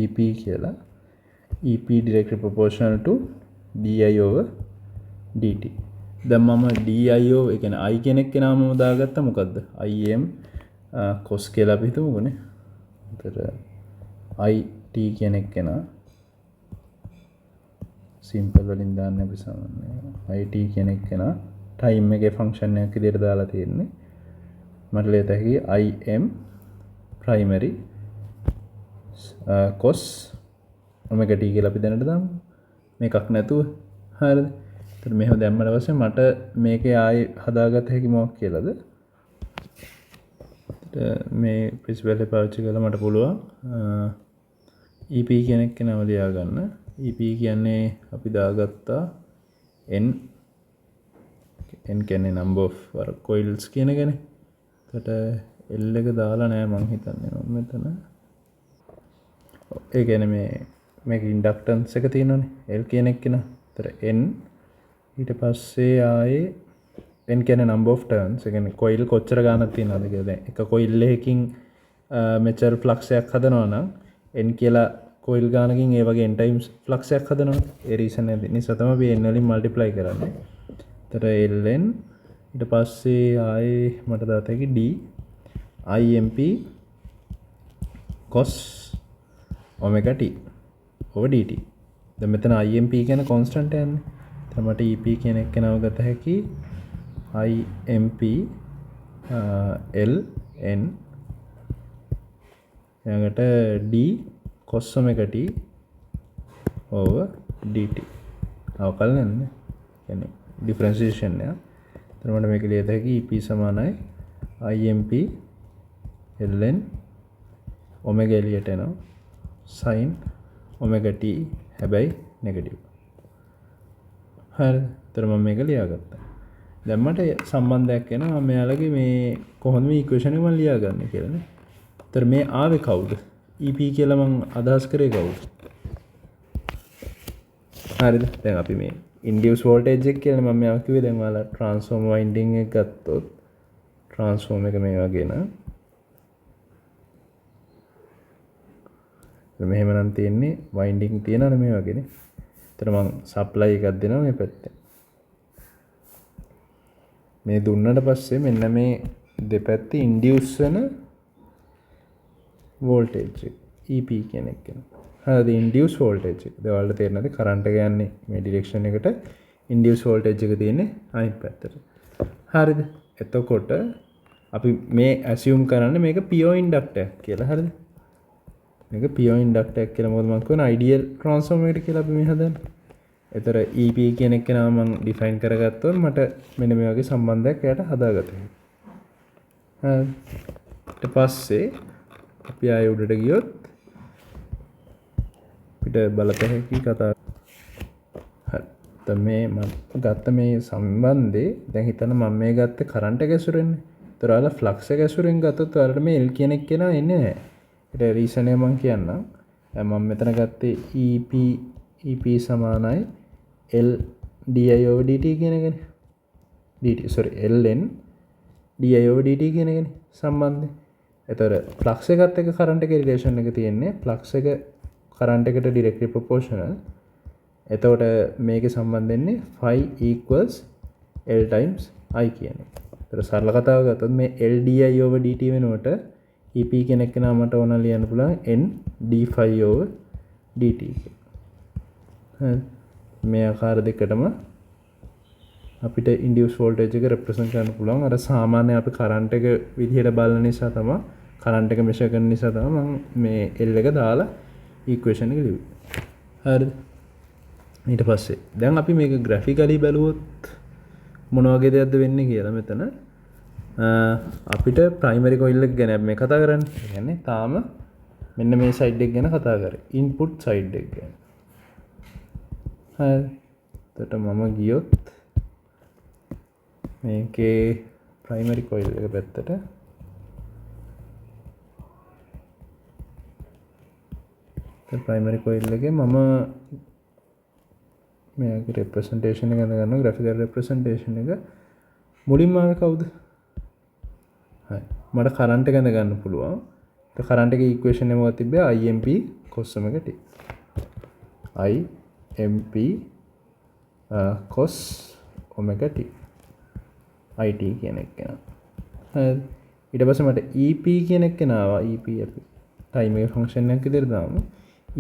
EP කියලා. EP directly proportional to di/dt. දැන් මම di/, ඒ කියන්නේ I කෙනෙක් කෙනාම දාගත්තා මොකද්ද? Im cos කියලා අපි හිතමුකනේ. ඒතර IT කෙනෙක් කෙනා සිම්පල් වලින් දාන්න අපි සාමාන්‍යයෙන් IT කෙනෙක් කෙනා ටයිම් එකේ ෆන්ක්ෂන් එකක් විදිහට දාලා තියෙන්නේ. මට ලියත හැකි Im primary cos omega t කියලා අපි දැනට දාමු. මේකක් නැතුව. හරිද? එතකොට මෙහෙම දැම්මම පස්සේ මට මේකේ ආයි හදාගත හැකි මොකක් කියලාද? මේ ප්‍රින්සිපල් එක පාවිච්චි කරලා මට පුළුවන් EP කෙනෙක් කෙනාව ලියා ගන්න. EP කියන්නේ අපි දාගත්තා n කියන්නේ number of coils කියන එකනේ. එතකොට L එක දාලා නෑ මං හිතන්නේ මම මෙතන. ඒ කියන්නේ මේක ඉන්ඩක්ටන්ස් එක තියෙනවනේ L කියන එක නේ. එතකොට n ඊට පස්සේ ආයේ n කියන්නේ number of turns. ඒ කියන්නේ coil කොච්චර ගානක් තියෙනවද කියලා. දැන් එක coil එකකින් මෙච්චර flux එකක් හදනවා නම් n කියලා coil ගානකින් ඒ වගේ n times flux එකක් හදනවා. ඒ reason එක නිසා තමයි අපි n වලින් multiply කරන්නේ. එතකොට ln ඊට පස්සේ ආයේ මට දාත හැකි d imp cos omega t over dt. දැන් මෙතන imp කියන constant යන්නේ. දැන් මට ep කියන එක නව ගත හැකි imp ln ඊළඟට d cos omega t over dt. අවකලන නන්නේ. කියන්නේ differentiation එක. එතන මට මේක ලියත හැකි ep සමානයි imp ln omega එළියට එනවා sin omega t හැබැයි නෙගටිව්. හරි. එතන මම මේක ලියාගත්තා. දැන් මට සම්බන්ධයක් එනවා මම මෙයාලගේ මේ කොහොමද මේ ඉක්වේෂන් එක මම ලියාගන්නේ කියලා නේ. එතන මේ ආවේ කවුද? EP කියලා මම අදහස් කරේ කවුද? හරිද? දැන් අපි මේ induced voltage එක කියලා මම මෙයා කිව්වේ දැන් ඔයාලා transformer winding එක ගත්තොත් transformer එක මේ වගේ නා මෙහෙම නම් තියෙන්නේ winding තියෙනවනේ මේ වගේනේ. එතන මම supply එකක් දෙනවා මේ පැත්තේ. මේ දුන්නට පස්සේ මෙන්න මේ දෙපැත්තේ induce වෙන voltage EP කියන එක කියනවා. හරිද? induce voltage එක. ඒ වලට තේරෙනවද? current එක යන්නේ මේ direction එකට induce voltage එක තියෙන්නේ අනිත් පැත්තට. හරිද? එතකොට අපි මේ assume කරන්නේ මේක pure inductor කියලා. හරිද? මේක pure inductor කියලා මොකද මම කියන ideal transformer එකට කියලා අපි මේ හදන්නේ. ඒතර EP කියන එක නම මම define කරගත්තොත් මට මෙන්න මේ වගේ සම්බන්ධයක් එයාට හදාගත හැකියි. හරි. ඊට පස්සේ අපි ආයෙ උඩට ගියොත් අපිට බලත හැකි කතා. හරි. මේ මම ගත්ත මේ සම්බන්ධේ දැන් හිතන්න මම මේ ගත්තේ කරන්ට් එක ඇසුරෙන්නේ. ඒතර ඔයාලා ෆ්ලක්ස් එක ඇසුරෙන් ගත්තොත් ඔයාලට මේ L කියන එක කෙනා එන්නේ නැහැ. ඒට රීසන් එක මම කියන්නම්. දැන් මම මෙතන ගත්තේ EP සමානයි L di/dt කියන එකනේ. ln di/dt කියන එකනේ සම්බන්ධය. ඒතර ෆ්ලක්ස් එකත් එක්ක කරන්ට් එකේ රිලේෂන් එක තියෙන්නේ ෆ්ලක්ස් එක කරන්ට් එකට ඩිරෙක්ට්ලි ප්‍රොපෝෂනල්. එතකොට මේකේ සම්බන්ධ වෙන්නේ phi equals L times I කියන එක. ඒතර සරල කතාව ගත්තොත් මේ L di/dt වෙනුවට EP කියන එක නමට ඕන ලියන්න පුළුවන් N d phi over dt කියලා. මේ ආකාර දෙකටම අපිට ඉන්ඩියුස් වෝල්ටේජ් එක රෙප්‍රසන්ට් කරන්න පුළුවන්. අර සාමාන්‍ය අපි කරන්ට් එක විදිහට බලන නිසා තමයි කරන්ට් එක මෙෂර් කරන නිසා තමයි මම මේ L එක දාලා ඉක්වේෂන් එක ලිව්වේ. හරිද? ඊට පස්සේ දැන් අපි මේක ග්‍රැෆිකලි බැලුවොත් මොන වගේ දෙයක්ද වෙන්නේ කියලා මෙතන අපිට ප්‍රයිමරි කොයිල් එක ගැන මේ කතා කරන්නේ. ඒ කියන්නේ තාම මෙන්න මේ සයිඩ් එක ගැන කතා කරේ. ඉන්පුට් සයිඩ් එක ගැන. හරි. එතකොට මම ගියොත් මේකේ ප්‍රයිමරි කොයිල් එක පැත්තට ප්‍රයිමරි කොයිල් එකේ මම මේකේ රෙප්‍රසන්ටේෂන් එක ගන්නවා ග්‍රැෆිකල් රෙප්‍රසන්ටේෂන් එක මුලින්ම ආවේ කවුද? හරි මට කරන්ට් එක ගන්න පුළුවන්. ඒ කරන්ට් එකේ ඉක්වේෂන් එක මොකක්ද තිබ්බේ? IMP cos omega t. IMP cos omega t. IT කියන එක නා. හරි ඊට පස්සේ මට EP කියන එක නාවා. EP අපි ටයිම් එක ෆන්ක්ෂන් එකක් විදිහට දාමු.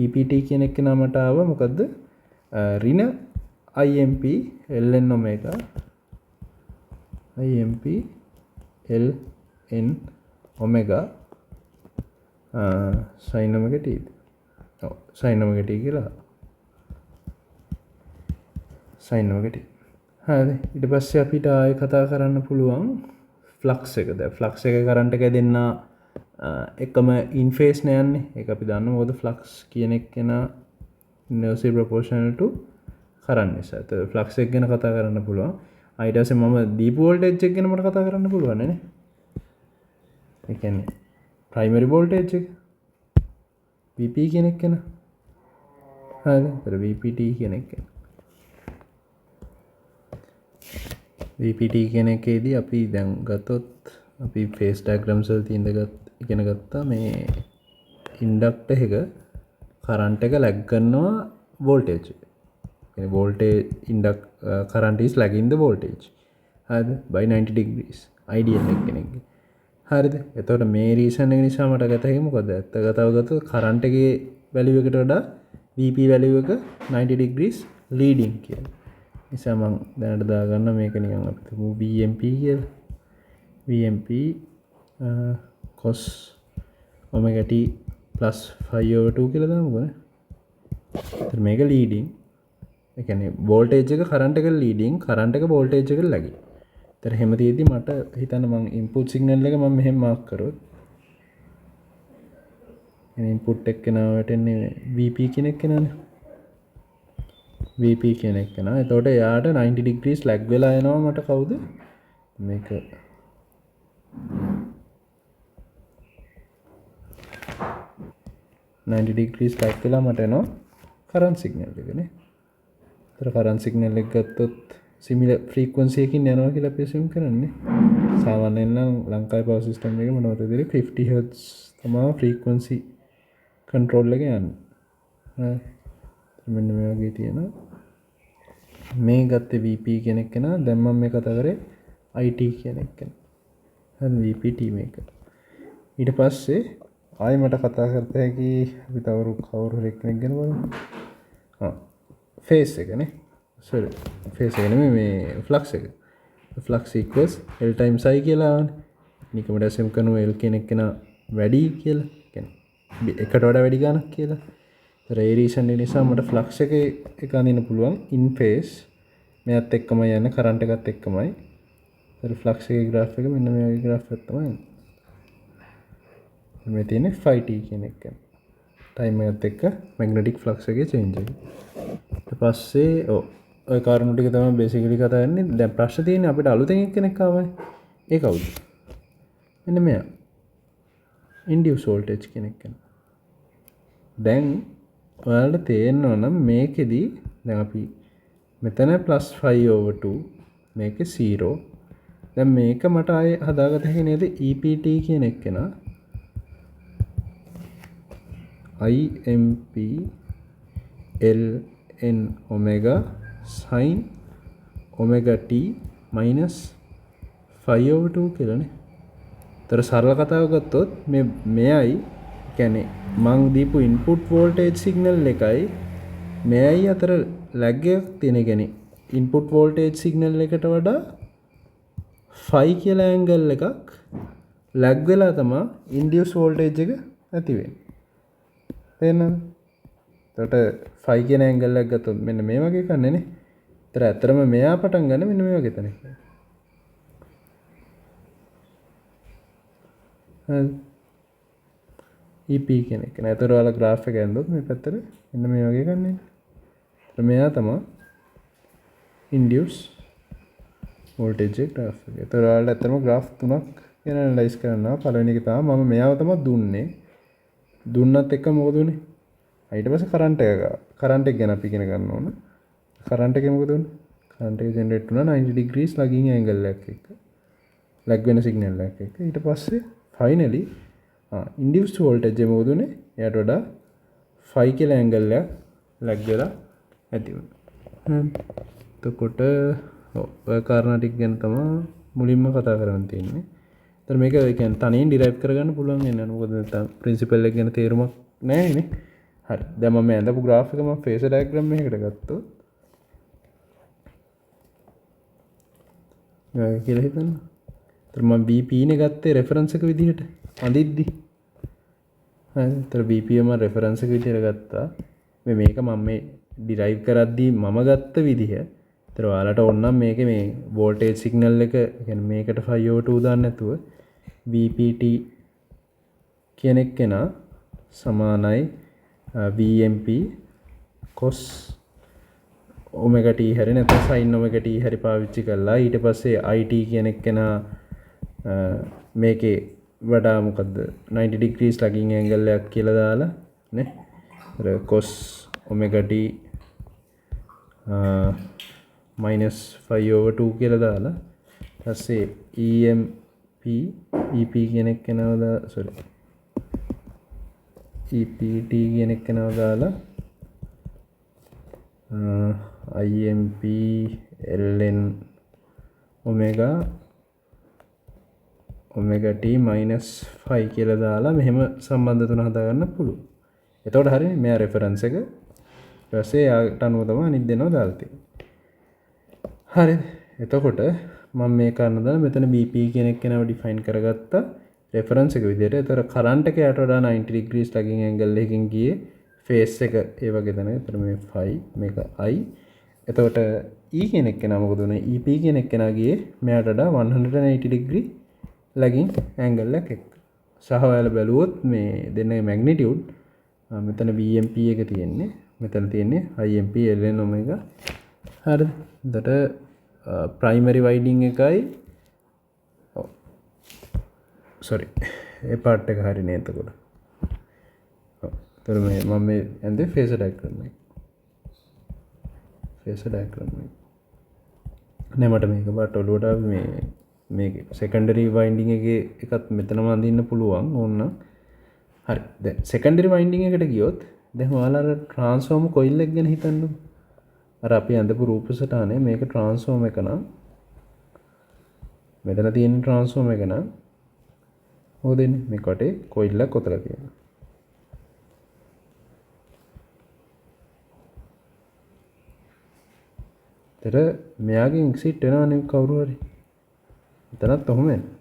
EPT කියන එක නමට ආවා මොකද්ද? ඍණ IMP ln omega IMP ln omega sin omega t. ඔව් sin omega t කියලා. sin omega t. හරි ඊට පස්සේ අපිට ආයෙ කතා කරන්න පුළුවන් ෆ්ලක්ස් එක. දැන් ෆ්ලක්ස් එක කරන්ට් එක දෙන්න එකම ඉන් ෆේස් නේ යන්නේ. ඒක අපි දන්නවා. මොකද ෆ්ලක්ස් කියන එක කෙනා inversely proportional to කරන්ට් නිසා. ඒත් ෆ්ලක්ස් එක ගැන කතා කරන්න පුළුවන්. ඊට පස්සේ මම දීපු වෝල්ටේජ් එක ගැන මට කතා කරන්න පුළුවන් නේ. ඒ කියන්නේ ප්‍රයිමරි වෝල්ටේජ් එක VP කියන එක කෙනා. හරිද? ඒතර VPT කියන එක. VPT කියන එකේදී අපි දැන් ගත්තොත් අපි ෆේස් ඩයග්‍රෑම්ස් වල තියෙන ඉගෙන ගත්තා මේ ඉන්ඩක්ටර් එක කරන්ට් එක ලැග් කරනවා වෝල්ටේජ් එක. කියන්නේ voltage current is lagging the voltage. හරිද? by 90 degrees. ideal එක කෙනෙක්ගේ. හරිද? එතකොට මේ රීසන් එක නිසා මට ගත හැකි මොකද? ඇත්ත කතාව ගත්තොත් කරන්ට් එකේ වැලියු එකට වඩා VP වැලියු එක 90 degrees leading කියලා. නිසා මම දැනට දාගන්න මේක නිකන් අපි තුමු VMP කියලා. VMP cos omega t plus phi over 2 කියලා දාමුකෝ නේ. එතන මේක leading. ඒ කියන්නේ voltage එක current එක leading, current එක voltage එක lagging. එතන හැම තියේදී මට හිතන්න මම input signal එක මම මෙහෙම mark කරොත් එනේ input එක කෙනාවට එන්නේ VP කියන එක කෙනානේ. VP කියන එක කෙනා. එතකොට එයාට 90 degrees lag වෙලා එනවා මට කවුද? මේක 90 degrees lag වෙලා මට එනවා current signal එක නේ. ඒතර current signal එක ගත්තොත් similar frequency එකකින් යනවා කියලා අපි assume කරන්නේ. සාමාන්‍යයෙන් නම් ලංකාවේ power system එකේ මොනවද විදිහට 50 Hz තමයි frequency control එක යන්නේ. මෙන්න මේ වගේ තියෙනවා. මේ ගත්තේ VP කියන එක නා. දැන් මම මේ කතා කරේ IT කියන එක. හරි VPT මේක. ඊට පස්සේ ආයෙ මට කතා කරත හැකි අපි තවරු කවුරු හරි කෙනෙක් ගැන බලමු. ෆේස් එක නේ. sorry. ෆේස් එක නෙමෙයි මේ ෆ්ලක්ස් එක. Flux equals L times I කියලා ආවනේ. නිකමඩ assume කරනවා L කියන එක නා වැඩි කියලා. කියන්නේ එකට වඩා වැඩි ගානක් කියලා. ඒ රීසන් නිසා මට ෆ්ලක්ස් එක අඳින්න පුළුවන් ඉන් ෆේස් මෙයත් එක්කමයි යන්නේ කරන්ට් එකත් එක්කමයි. ඒතර ෆ්ලක්ස් එකේ graph එක මෙන්න මේ වගේ graph එකක් තමයි එන්නේ. මේ තියෙන්නේ phi t කියන එක. ටයිම් එකත් එක්ක magnetic flux එකේ change එක. ඊට පස්සේ ඔය කාරණු ටික තමයි බේසිකලි කතා කරන්නේ. දැන් ප්‍රශ්න තියෙන්නේ අපිට අලුතෙන් එක්කෙනෙක් ආවනේ. ඒ කවුද? මෙන්න මෙයා. ඉන්ඩියුස් වෝල්ටේජ් කෙනෙක් කෙනා. දැන් ඔයාලට තේරෙනවා නම් මේකෙදි දැන් අපි මෙතන +5/2 මේකේ 0. දැන් මේක මට ආයේ හදාගත හැකි නේද? EPT කියන එක කෙනා IMP ln omega sin omega t minus 5/2 කියලානේ. තර සරල කතාව ගත්තොත් මෙයයි කියන්නේ මං දීපු ඉන්පුට් වෝල්ටේජ් සිග්නල් එකයි මෙයයි අතර ලැග් එකක් තියෙන. කියන්නේ ඉන්පුට් වෝල්ටේජ් සිග්නල් එකට වඩා 5 කියලා ඇන්ගල් එකක් ලැග් වෙලා තමයි ඉන්ඩියුස් වෝල්ටේජ් එක ඇති වෙන්නේ. තේරෙනවද? එතකොට 5 කියන ඇන්ගල් එක ගත්තොත් මෙන්න මේ වගේ කන්නේ නේ. ඒතර ඇත්තරම මෙයා පටන් ගන්න මෙන්න මේ වගේ තැනක. EP කියන එක. නේතර ඔයාලා graph එක ඇඳුවොත් මේ පැත්තට මෙන්න මේ වගේ කන්නේ. ඒතර මෙයා තමයි induce voltage graph එක. ඒතර ඔයාලා ඇත්තටම graph තුනක් ගැන analyze කරනවා. පළවෙනි එක තමයි මම මෙයාව තමයි දුන්නේ. දුන්නත් එක්ක මොකද උනේ? ඊට පස්සේ කරන්ට් එක ගැන අපි ඉගෙන ගන්න ඕන. කරන්ට් එකේ මොකද උනේ? කරන්ට් එක ජෙනරේට් වුණා 90 degrees lagging angle එකක් එක්ක. lag වෙන signal එකක් එක්ක. ඊට පස්සේ finally induced voltage එක මොකද උනේ? එයාට වඩා 5 කියලා angle එකක් lag වෙලා ඇති වුණා. එතකොට ඔය කාරණා ටික ගැන තමයි මුලින්ම කතා කරන්න තියෙන්නේ. ඒතර මේක කියන්නේ තනියෙන් ඩිරයිව් කරගන්න පුළුවන් වෙනවා. මොකද නැත්නම් ප්‍රින්සිපල් එක ගැන තේරුමක් නැහැ නේ. හරි. දැන් මම මේ ඇඳපු graph එක මම phasor diagram එකකට ගත්තොත් කියලා හිතන්න. ඒතර මම BP නේ ගත්තේ reference එක විදිහට අඳිද්දි. හරි. ඒතර BP මම reference එක විදිහට ගත්තා. මේක මම මේ ඩිරයිව් කරද්දී මම ගත්ත විදිහ. ඒතර ඔයාලට ඕන නම් මේකේ මේ voltage signal එක කියන්නේ මේකට 5/2 දාන්න නැතුව VPT කියන එක කෙනා සමානයි VMP cos omega t හැරි නැත්නම් sin omega t හැරි පාවිච්චි කළා. ඊට පස්සේ IT කියන එක කෙනා මේකේ වඩා මොකද්ද 90 degrees lagging angle එකක් කියලා දාලා නේ. cos omega t minus 5/2 කියලා දාලා ඊපස්සේ EP කියන එක කෙනාව sorry EPT කියන එක කෙනාව දාලා IMP ln omega t minus 5 කියලා දාලා මෙහෙම සම්බන්ධ තුන හදාගන්න පුළුවන්. එතකොට හරිනේ මෙයා රෙෆරන්ස් එක. ඊට පස්සේ යාට අනුව තමයි අනිත් දෙනවා දාලා තියෙන්නේ. හරිද? එතකොට මම මේ කරන දා මෙතන BP කියන එක කෙනාව ඩිෆයින් කරගත්තා රෙෆරන්ස් එක විදිහට. ඒතර කරන්ට් එක යට වඩා 90 degrees lagging angle එකකින් ගියේ ෆේස් එක ඒ වගේ තැනක. ඒතර මේ 5 මේක I. එතකොට E කියන එක කෙනා මොකද උනේ? EP කියන එක කෙනා ගියේ මෙයාට වඩා 180 degree lagging angle එකක් එක්ක. සහ ඔයාලා බැලුවොත් මේ දෙන්නගේ magnitude මෙතන VMP එක තියෙන්නේ. මෙතන තියෙන්නේ IMP ln omega. හරිද? එතකොට primary winding එකයි sorry ඒ part එක හරිනේ එතකොට. ඔව්. ඒතර මේ මම මේ ඇඳේ phasor diagram එක. phasor diagram එක. නේ මට මේක බට ඔලුවට මේක secondary winding එකේ එකත් මෙතනම අඳින්න පුළුවන් ඕන්න. හරි. දැන් secondary winding එකට ගියොත් දැන් ඔයාලා transformer coil එක ගැන හිතන්නකෝ. අර අපි අඳපු රූප සටහනේ මේක transformer එක නම් මෙතන තියෙන transformer එක නම් මොකද වෙන්නේ? මේ කොටේ coil එක කොතලා තියෙනවා. ඒතර මෙයාගෙන් exit වෙනවනේ කවුරු හරි. එතනත් ඔහොම වෙනවා.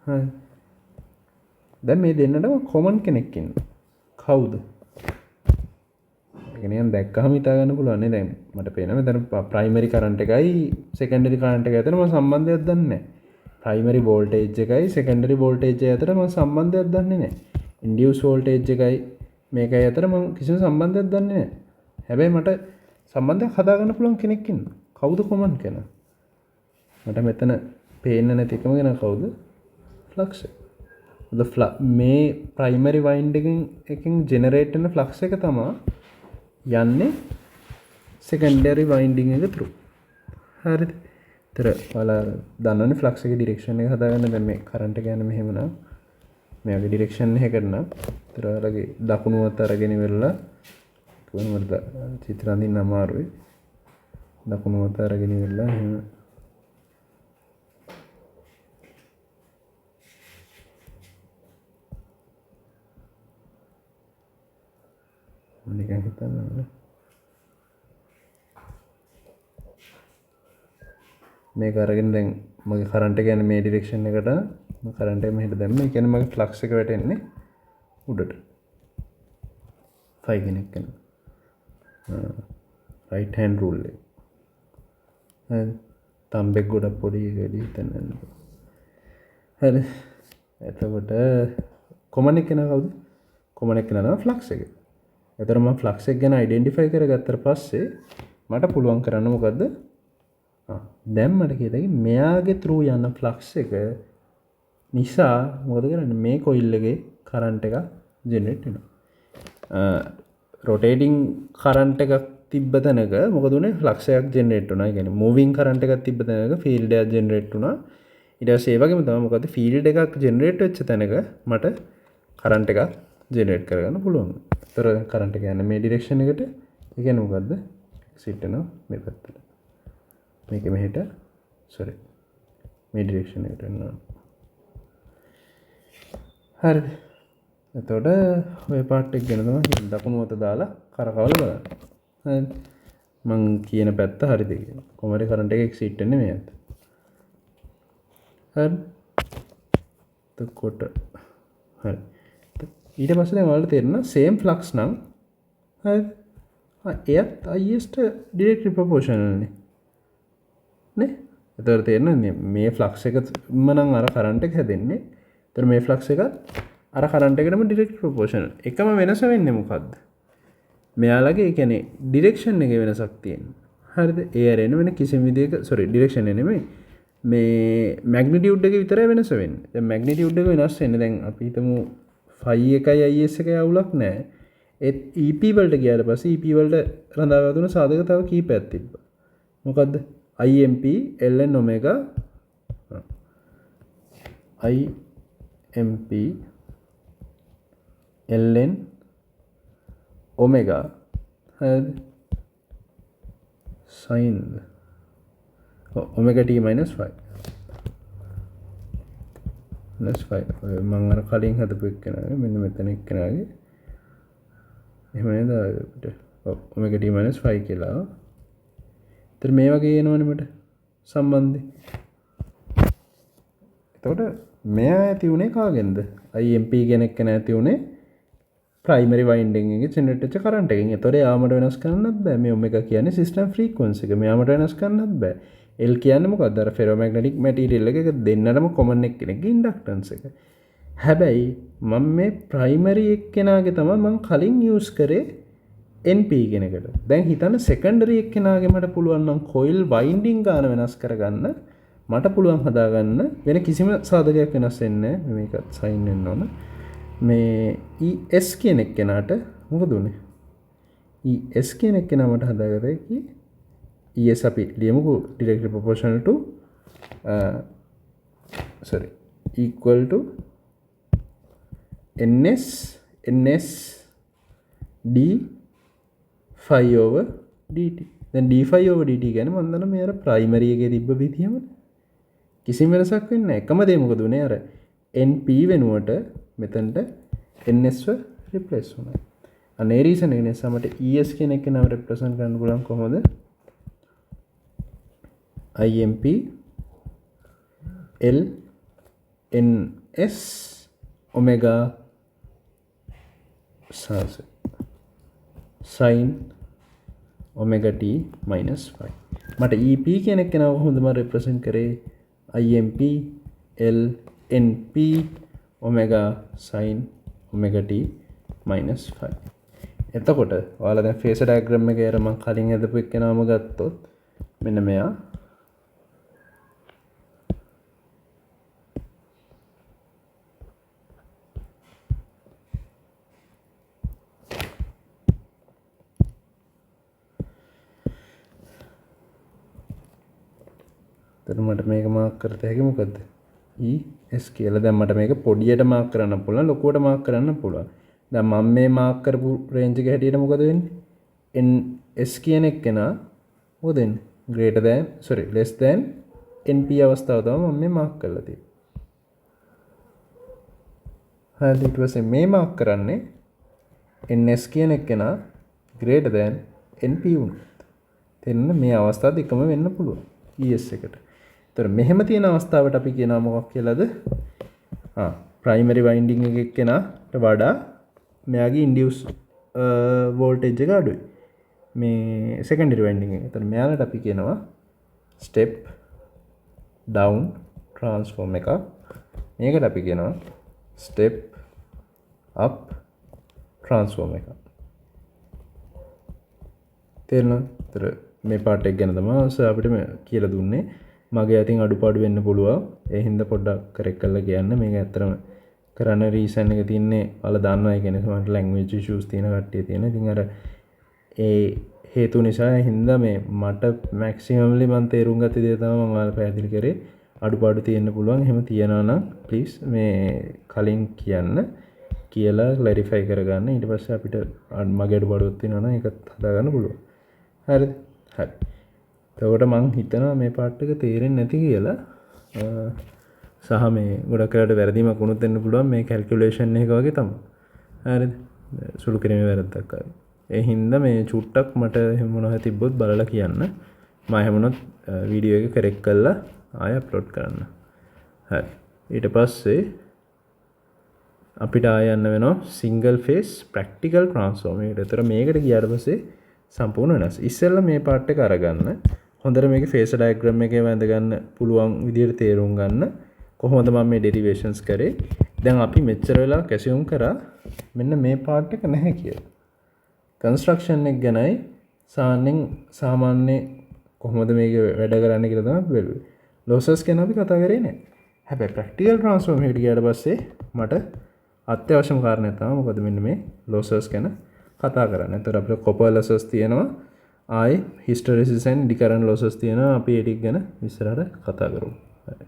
හරි. දැන් මේ දෙන්නටම common කෙනෙක් ඉන්නවා. කවුද? එකනියන් දැක්කහම හිතා ගන්න පුළුවන් නේ. දැන් මට පේනවා මෙතන primary current එකයි secondary current එකයි අතර මම සම්බන්ධයක් දන්නේ නැහැ. primary voltage එකයි secondary voltage එකයි අතර මම සම්බන්ධයක් දන්නේ නැහැ. induced voltage එකයි මේකයි අතර මම කිසිම සම්බන්ධයක් දන්නේ නැහැ. හැබැයි මට සම්බන්ධයක් හදා ගන්න පුළුවන් කෙනෙක් ඉන්නවා. කවුද කොමන් කෙනා? මට මෙතන පේන්නේ නැති එකම කෙනා කවුද? ෆ්ලක්ස් එක. මේ ප්‍රයිමරි වයින්ඩ් එකකින් ජෙනරේට් වෙන ෆ්ලක්ස් එක තමයි යන්නේ සෙකන්ඩරි වයින්ඩින් එක through. හරිද? ඒතර ඔයාලා දන්නවනේ ෆ්ලක්ස් එකේ ඩිරෙක්ෂන් එක හදාගන්න. දැන් මේ කරන්ට් එක යන මෙහෙම නම් මෙයාගේ ඩිරෙක්ෂන් එකකට නම් ඒතර ඔයාලගේ දකුණු අත අරගෙන ඉවරලා කොහොමද චිත්‍ර අඳින්න අමාරුයි. දකුණු අත අරගෙන ඉවරලා එහෙම නිකන් හිතන්න මේක අරගෙන දැන් මගේ කරන්ට් එක යන්නේ මේ ඩිරෙක්ෂන් එකට මම කරන්ට් එක මෙහෙට දැම්මා. ඒ කියන්නේ මගේ ෆ්ලක්ස් එක වැටෙන්නේ උඩට. ෆයි කෙනෙක් කරනවා. රයිට් හෑන්ඩ් රූල් එක. හරි. තම්බෙක් ගොඩක් පොඩි එකදී හිතන්න. හරි. එතකොට කොමන් එක කෙනා කවුද? කොමන් එක කෙනා තමයි ෆ්ලක්ස් එක. එතකොට මම ෆ්ලක්ස් එක ගැන අයිඩෙන්ටිෆයි කරගත්තට පස්සේ මට පුළුවන් කරන්න මොකද්ද? දැන් මට කියතයි මෙයාගේ through යන ෆ්ලක්ස් එක නිසා මොකද කරන්නේ? මේ කොයිල් එකේ කරන්ට් එකක් ජෙනරේට් වෙනවා. රොටේටිං කරන්ට් එකක් තිබ්බ තැනක මොකද උනේ? ෆ්ලක්ස් එකක් ජෙනරේට් වුණා. ඒ කියන්නේ මූවින් කරන්ට් එකක් තිබ්බ තැනක ෆීල්ඩ් එකක් ජෙනරේට් වුණා. ඊට පස්සේ ඒ වගේම තමයි මොකද? ෆීල්ඩ් එකක් ජෙනරේට් වෙච්ච තැනක මට කරන්ට් එකක් ජෙනරේට් කරගන්න පුළුවන්. ඒතර කරන්ට් එක යන්නේ මේ ඩිරෙක්ෂන් එකට. ඒ කියන්නේ මොකද්ද? එක්සිට් වෙනවා මේ පැත්තට. මේක මෙහෙට මේ ඩිරෙක්ෂන් එකට යනවා. හරිද? එතකොට ඔය පාර්ට් එක ගැන තමයි දකුණු අත දාලා කරකවල බලන්න. හරිද? මං කියන පැත්ත හරිද කියලා. කොහමද කරන්ට් එක එක්සිට් වෙන්නේ මේ අත. හරි. එතකොට හරි. ඊට පස්සේ දැන් ඔයාලට තේරෙනවා same flux නම් හරිද? එයත් is ට directly proportional නේ. නේ? එතකොට තේරෙනවද මේ ෆ්ලක්ස් එකම නම් අර කරන්ට් එක හැදෙන්නේ. එතකොට මේ ෆ්ලක්ස් එකත් අර කරන්ට් එකටම ඩිරෙක්ට් ප්‍රොපෝෂනල්. එකම වෙනස වෙන්නේ මොකද්ද? මෙයාලගේ ඒ කියන්නේ ඩිරෙක්ෂන් එකේ වෙනසක් තියෙනවා. හරිද? ඒ ඇරෙන වෙන කිසිම විදිහක ඩිරෙක්ෂන් එක නෙමෙයි. මේ මැග්නිටියුඩ් එක විතරයි වෙනස වෙන්නේ. දැන් මැග්නිටියුඩ් එක වෙනස් වෙන්නේ. දැන් අපි හිතමු ෆයි එකයි is එකයි අවුලක් නැහැ. ඒත් EP වලට ගියාට පස්සේ EP වලට රඳාවා දුන සාධක තව කීපයක් තිබ්බා. මොකද්ද? IMP ln omega IMP ln omega had sin omega t minus 5 plus 5 මම අර කලින් හදපු එක්කෙනාගේ මෙන්න මෙතන එක්කෙනාගේ එහෙම නේද අපිට omega t minus 5 කියලා. ඒතර මේ වගේ එනවනේ මට සම්බන්ධي. එතකොට මෙයා ඇති උනේ කාගෙන්ද? IMP කෙනෙක් කෙනා ඇති උනේ ප්‍රයිමරි වයින්ඩින් එකේ ජෙනරේට් වෙච්ච කරන්ට් එකෙන්. ඒතකොට යාමට වෙනස් කරන්නත් බෑ. මේ ඔමෙගා කියන්නේ සිස්ටම් ෆ්‍රීකවන්සි එක. මෙයාමට වෙනස් කරන්නත් බෑ. L කියන්නේ මොකක්ද? අර ෆෙරෝමැග්නටික් මැටීරියල් එක දෙන්නටම කොමන් එක්කෙනෙක්ගේ ඉන්ඩක්ටන්ස් එක. හැබැයි මම මේ ප්‍රයිමරි එක්කෙනාගේ තමයි මම කලින් යූස් කරේ NP කෙනෙකුට. දැන් හිතන්න සෙකන්ඩරි එක්කෙනාගේ මට පුළුවන් නම් කොයිල් වයින්ඩින් ගාන වෙනස් කරගන්න මට පුළුවන් හදාගන්න වෙන කිසිම සාධකයක් වෙනස් වෙන්නේ නැහැ. මේකත් සයින් වෙන්න ඕන. මේ ES කියන එක්කෙනාට මොකද උනේ? ES කියන එක්කෙනා මට හදාගත්තා කි ES අපි ලියමුකෝ directly proportional to equal to ns d phi over dt. දැන් d phi over dt කියන්නේ මම දන්නා මේ අර ප්‍රයිමරි එකේ තිබ්බ විදියම කිසිම වෙනසක් වෙන්නේ නැහැ. එකම දේ මොකද උනේ? අර np වෙනුවට මෙතනට ns ව රිප්ලේස් වුණා. අනේ රීසන් එක නිසා මට es කියන එක නම රෙප්‍රසන්ට් කරන්න පුළුවන් කොහොමද? imp l ns omega sin omega t minus 5. මට ep කියන එක නම කොහොමද මම රෙප්‍රසන්ට් කරේ? imp l np omega sin omega t minus 5. එතකොට ඔයාලා දැන් ෆේසර් ඩයග්‍රෑම් එකේ අර මම කලින් හදපු එක්කෙනාම ගත්තොත් මෙන්න මෙයා මට මේක මාක් කරත හැකි මොකද්ද ES කියලා. දැන් මට මේක පොඩියට මාක් කරන්න පුළුවන්, ලොකුවට මාක් කරන්න පුළුවන්. දැන් මම මේ මාක් කරපු රේන්ජ් එක හැටියට මොකද වෙන්නේ? NS කියන එක නා මොකද වෙන්නේ? greater than less than NP අවස්ථාව තමයි මම මේ මාක් කරලා තියෙන්නේ. හරි, ඊට පස්සේ මේ මාක් කරන්නේ NS කියන එක නා greater than NP වුණොත්. එතන මේ අවස්ථා දෙකම වෙන්න පුළුවන් ES එකට. ඒතර මෙහෙම තියෙන අවස්ථාවට අපි කියනවා මොකක් කියලාද? ප්‍රයිමරි වයින්ඩින් එක එක්කෙනාට වඩා මෙයාගේ ඉන්ඩියුස් වෝල්ටේජ් එක අඩුයි. මේ සෙකන්ඩරි වයින්ඩින් එක. ඒතර මෙයාලට අපි කියනවා ස්ටෙප් ඩවුන් ට්‍රාන්ස්ෆෝම් එක. මේකට අපි කියනවා ස්ටෙප් අප් ට්‍රාන්ස්ෆෝම් එක. තේරෙනවද? ඒතර මේ පාර්ට් එක ගැන තමයි අපිට කියලා දුන්නේ. මගේ අතින් අඩුපාඩු වෙන්න පුළුවන්. ඒ හින්දා පොඩ්ඩක් කරෙක්ට් කරලා කියන්න. මේක ඇත්තටම කරන්න රීසන් එක තියන්නේ ඔයාලා දන්නවා. ඒ කියන්නේ සමහර ලැන්ග්වේජ් ඉෂුස් තියෙන කට්ටිය තියෙන. ඉතින් අර ඒ හේතු නිසා හින්දා මේ මට මැක්සිමම්ලි මම තේරුම් ගත්ත දේ තමයි මම ඔයාලා පැහැදිලි කරේ. අඩුපාඩු තියෙන්න පුළුවන්. එහෙම තියනවා නම් ප්ලීස් මේ කලින් කියන්න කියලා ක්ලැරිෆයි කරගන්න. ඊට පස්සේ අපිට මගේ අඩුපාඩුවක් තියෙනවා නම් ඒකත් හදාගන්න පුළුවන්. හරිද? හරි. එතකොට මං හිතනවා මේ පාර්ට් එක තේරෙන්නේ නැති කියලා. සහ මේ ගොඩක් වෙලාවට වැරදීමක් වුණොත් වෙන්න පුළුවන් මේ කැල්කියුලේෂන් එක වගේ තමයි. හරිද? සුළු කිරීමේ වැරද්දක් ආවේ. ඒ හින්දා මේ චුට්ටක් මට එහෙම මොනවා තිබ්බොත් බලලා කියන්න. මම එහෙම වුණොත් වීඩියෝ එක කරෙක්ට් කරලා ආයෙ අප්ලෝඩ් කරන්න. හරි. ඊට පස්සේ අපිට ආයෙ යන්න වෙනවා සිංගල් ෆේස් ප්‍රැක්ටිකල් ට්‍රාන්ස්ෆෝර්ම් එකට. ඒතර මේකට ගියාට පස්සේ සම්පූර්ණ වෙනස්. ඉස්සෙල්ලා මේ පාර්ට් එක අරගන්න. හොඳට මේකේ ෆේස් ඩයග්‍රෑම් එකේ වැඳ ගන්න පුළුවන් විදිහට තේරුම් ගන්න. කොහොමද මම මේ ඩෙරිවේෂන්ස් කරේ? දැන් අපි මෙච්චර වෙලා කැසියුම් කරා මෙන්න මේ පාර්ට් එක නැහැ කියලා. කන්ස්ට්‍රක්ෂන් එක ගැනයි සාමාන්‍ය කොහොමද මේක වැඩ කරන්නේ කියලා තමයි බැලුවේ. ලොසස් ගැන අපි කතා කරේ නැහැ. හැබැයි ප්‍රැක්ටිකල් ට්‍රාන්ස්ෆෝර්ම් එකට ගියාට පස්සේ මට අත්‍යවශ්‍යම කාරණයක් තමයි මොකද මෙන්න මේ ලොසස් ගැන කතා කරන්න. එතකොට අපිට කොපර් ලොසස් තියෙනවා. ආයි හිස්ටරිසිස් ඇන්ඩ් ඩිකරන්ට් ලොසස් තියෙනවා. අපි ඒ ටික ගැන විස්තරට කතා කරමු. හරි.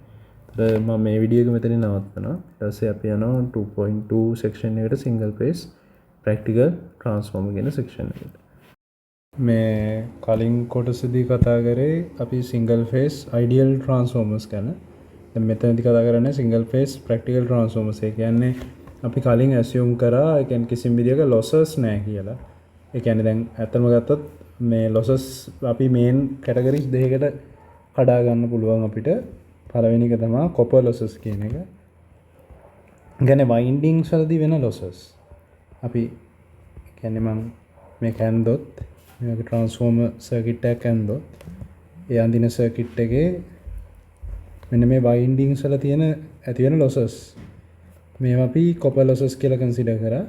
එතකොට මම මේ වීඩියෝ එක මෙතනින් නවත්තනවා. ඊට පස්සේ අපි යනවා 2.2 සෙක්ෂන් එකට සිංගල් ෆේස් ප්‍රැක්ටිකල් ට්‍රාන්ස්ෆෝර්මර් කියන සෙක්ෂන් එකට. මේ කලින් කොටසදී කතා කරේ අපි සිංගල් ෆේස් අයිඩියල් ට්‍රාන්ස්ෆෝර්මර්ස් ගැන. දැන් මෙතනදී කතා කරන්නේ සිංගල් ෆේස් ප්‍රැක්ටිකල් ට්‍රාන්ස්ෆෝර්මර්ස්. ඒ කියන්නේ අපි කලින් ඇසියුම් කරා ඒ කියන්නේ කිසිම විදියක ලොසස් නැහැ කියලා. ඒ කියන්නේ දැන් ඇත්තම ගත්තොත් මේ ලොසස් අපි මේන් කැටගරිස් දෙකකට කඩා ගන්න පුළුවන් අපිට. පළවෙනි එක තමයි කොපර් ලොසස් කියන එක. කියන්නේ වයින්ඩින්ග්ස් වලදී වෙන ලොසස්. අපි කියන්නේ මම මේක ඇන්දොත් මේක ට්‍රාන්ස්ෆෝමර් සර්කිට් එකක් ඇන්දොත් ඒ අඳින සර්කිට් එකේ මෙන්න මේ වයින්ඩින්ග්ස් වල තියෙන ඇති වෙන ලොසස් මේවා අපි කොපර් ලොසස් කියලා කන්සිඩර් කරා.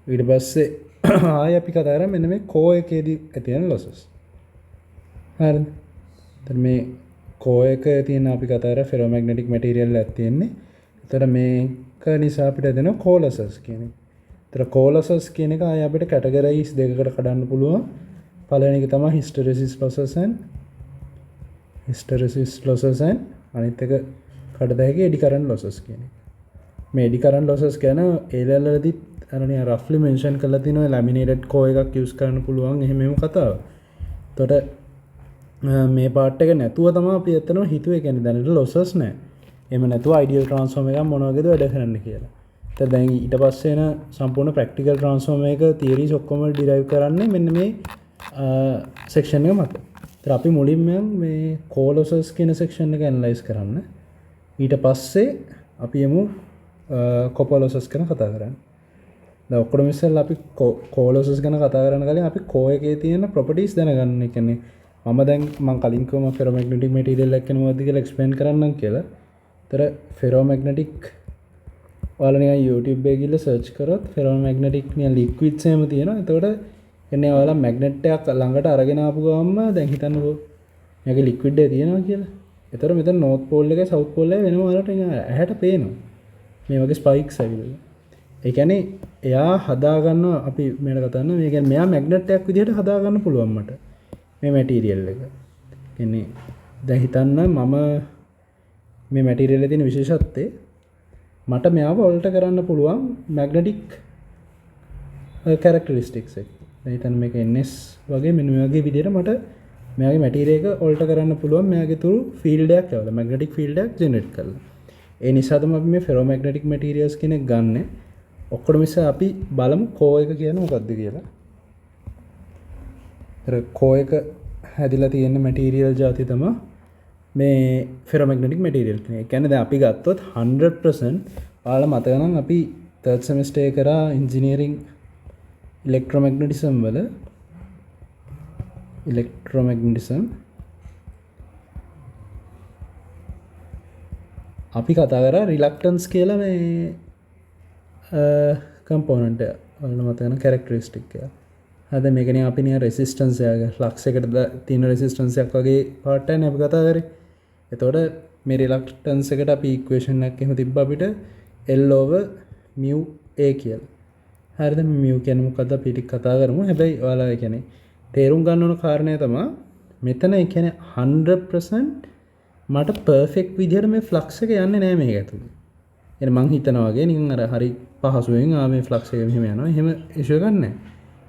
ඊට පස්සේ ආයෙ අපි කතා කරා මෙන්න මේ කෝ එකේදී ඇති වෙන ලොසස්. හරිද? දැන් මේ කෝ එකේ තියෙන අපි කතා කරා ෆෙරෝමැග්නටික් මැටීරියල් එකක් තියෙන්නේ. ඒතර මේක නිසා අපිට දෙන කෝ ලොසස් කියන එක. ඒතර කෝ ලොසස් කියන එක ආයෙ අපිට කැටගරයිස් දෙකකට කඩන්න පුළුවන්. පළවෙනි එක තමයි හිස්ටරිසිස් ලොසස් and අනිත් එක කඩද හැකි එඩි කරන්ට් ලොසස් කියන එක. මේ එඩි කරන්ට් ලොසස් ගැන A level වලදී අරනේ රෆ්ලි මෙන්ෂන් කරලා තිනවා ලැමිනේටඩ් කෝ එකක් යූස් කරන්න පුළුවන් එහෙම කතාව. එතකොට මේ පාර්ට් එක නැතුව තමයි අපි එතනම හිතුවේ කියන්නේ දැනට ලොසස් නැහැ. එහෙම නැතුව අයිඩියල් ට්‍රාන්ස්ෆෝර්ම් එකක් මොන වගේද වැඩ කරන්න කියලා. ඒත් දැන් ඊට පස්සේ එන සම්පූර්ණ ප්‍රැක්ටිකල් ට්‍රාන්ස්ෆෝර්ම් එක තියරිස් ඔක්කොම ඩිරයිව් කරන්නේ මෙන්න මේ සෙක්ෂන් එක මත. ඒත් අපි මුලින්ම මේ කෝ ලොසස් කියන සෙක්ෂන් එක ඇනලයිස් කරන්න. ඊට පස්සේ අපි යමු කොපර් ලොසස් ගැන කතා කරන්න. දැන් ඔක්කොම ඉස්සෙල්ලා අපි කෝ ලොසස් ගැන කතා කරන කලින් අපි කෝ එකේ තියෙන ප්‍රොපර්ටිස් දැනගන්න. ඒ කියන්නේ මම කලින් කිව්වම ෆෙරෝමැග්නටික් මැටීරියල් එකක් කෙනෙක්වද කියලා එක්ස්ප්ලেইন කරන්නම් කියලා. ඒතර ෆෙරෝමැග්නටික් ඔයාලා නිකන් YouTube එකේ ගිහලා සර්ච් කරොත් ෆෙරෝමැග්නටික් නිකන් ලික්විඩ්ස් එහෙම තියෙනවා. එතකොට එන්නේ ඔයාලා මැග්නට් එකක් ළඟට අරගෙන ආපු ගමන්ම දැන් හිතන්නකෝ මේක ලික්විඩ් එක තියෙනවා කියලා. ඒතර මෙතන නෝත් පෝල් එකේ සවුත් පෝල් එකේ වෙනම වලට ඇහැට පේනවා. මේ වගේ ස්පයික්ස් ඇවිල්ලා. ඒ කියන්නේ එයා හදා ගන්නවා අපි මේකට කතා කරනවා. මේ කියන්නේ මෙයා මැග්නට් එකක් විදිහට හදා ගන්න පුළුවන් මට. මේ මැටීරියල් එක. කියන්නේ දැන් හිතන්න මම මේ මැටීරියල් එකේ තියෙන විශේෂත්වය මට මෙයාව ඔල්ටර් කරන්න පුළුවන් මැග්නටික් කැරක්ටරිස්ටික්ස් එක. දැන් හිතන්න මේක NS වගේ මෙන්න මේ වගේ විදිහට මට මෙයාගේ මැටීරියල් එක ඔල්ටර් කරන්න පුළුවන් මෙයාගේ තුරු ෆීල්ඩ් එකක් යවලා මැග්නටික් ෆීල්ඩ් එකක් ජෙනරේට් කරලා. ඒ නිසා තමයි අපි මේ ෆෙරෝමැග්නටික් මැටීරියල්ස් කෙනෙක් ගන්න. ඔක්කොම නිසා අපි බලමු කෝ එක කියන්නේ මොකක්ද කියලා. කෝ එක හැදිලා තියෙන මැටීරියල් જાති තමයි මේ ෆෙරෝමැග්නටික් මැටීරියල් කෙනෙක්. ඒ කියන්නේ දැන් අපි ගත්තොත් 100% ඔයාලා මතක නම් අපි 3rd semester එකේ කරා ඉන්ජිනියරින් ඉලෙක්ට්‍රෝමැග්නටිසම් වල ඉලෙක්ට්‍රෝමැග්නටිසම් අපි කතා කරා රිලක්ටන්ස් කියලා මේ කම්පෝනන්ට් එක. ඔයාලා මතක නම් කැරක්ටරිස්ටික් එක. හද මේකනේ අපි නිය රෙසිස්ටන්ස් එක ෆ්ලක්ස් එකට තියෙන රෙසිස්ටන්ස් එකක් වගේ පාර්ට් එකනේ අපි කතා කරේ. එතකොට මේ රිලක්ටන්ස් එකට අපි ඉක්වේෂන් එකක් එහෙම තිබ්බ අපිට L over mu a කියලා. හරිද? mu කියන්නේ මොකද්ද අපි ටික කතා කරමු. හැබැයි ඔයාලා කියන්නේ තේරුම් ගන්න ඕන කාරණය තමයි මෙතන ඒ කියන්නේ 100% මට පර්ෆෙක්ට් විදිහට මේ ෆ්ලක්ස් එක යන්නේ නැහැ මේක ඇතුලේ. يعني මං හිතනවා වගේ නිකන් අර හරි පහසුවෙන් මේ ෆ්ලක්ස් එක මෙහෙම යනවා. එහෙම ඉෂුව ගන්න නැහැ.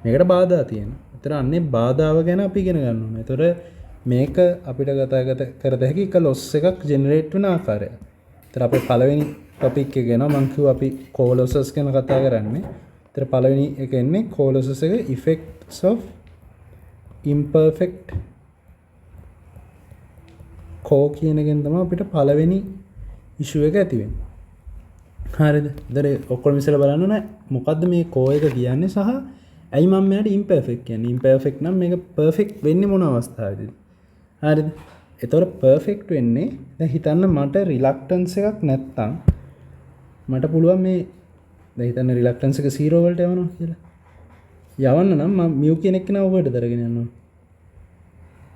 මේකට බාධා තියෙනවා. ඒතර අන්නේ බාධාව ගැන අපි ඉගෙන ගන්න ඕනේ. ඒතර මේක අපිට කතා කරත හැකි එක ලොස් එකක් ජෙනරේට් වෙන ආකාරය. ඒතර අපේ පළවෙනි ටොපික් එක ගැන මං කිව්වා අපි කෝලොසස් ගැන කතා කරන්නේ. ඒතර පළවෙනි එක එන්නේ කෝලොසස් එක effects of imperfect කෝ කියන එකෙන් තමයි අපිට පළවෙනි ඉෂුව එක ඇති වෙන්නේ. හරිද? ඒතර ඔක්කොම ඉස්සෙල්ලා බලන්න ඕනේ මොකද්ද මේ කෝ එක කියන්නේ සහ ඇයි මම මෙයාට ඉම්පර්ෆෙක්ට් කියන්නේ? ඉම්පර්ෆෙක්ට් නම් මේක පර්ෆෙක්ට් වෙන්නේ මොන අවස්ථාවේද? හරිද? ඒතකොට පර්ෆෙක්ට් වෙන්නේ දැන් හිතන්න මට රිලක්ටන්ස් එකක් නැත්තම් මට පුළුවන් මේ දැන් හිතන්න රිලක්ටන්ස් එක 0 වලට යවනවා කියලා. යවන්න නම් මම mu කියන එක නා ඔබට දරගෙන යනවා.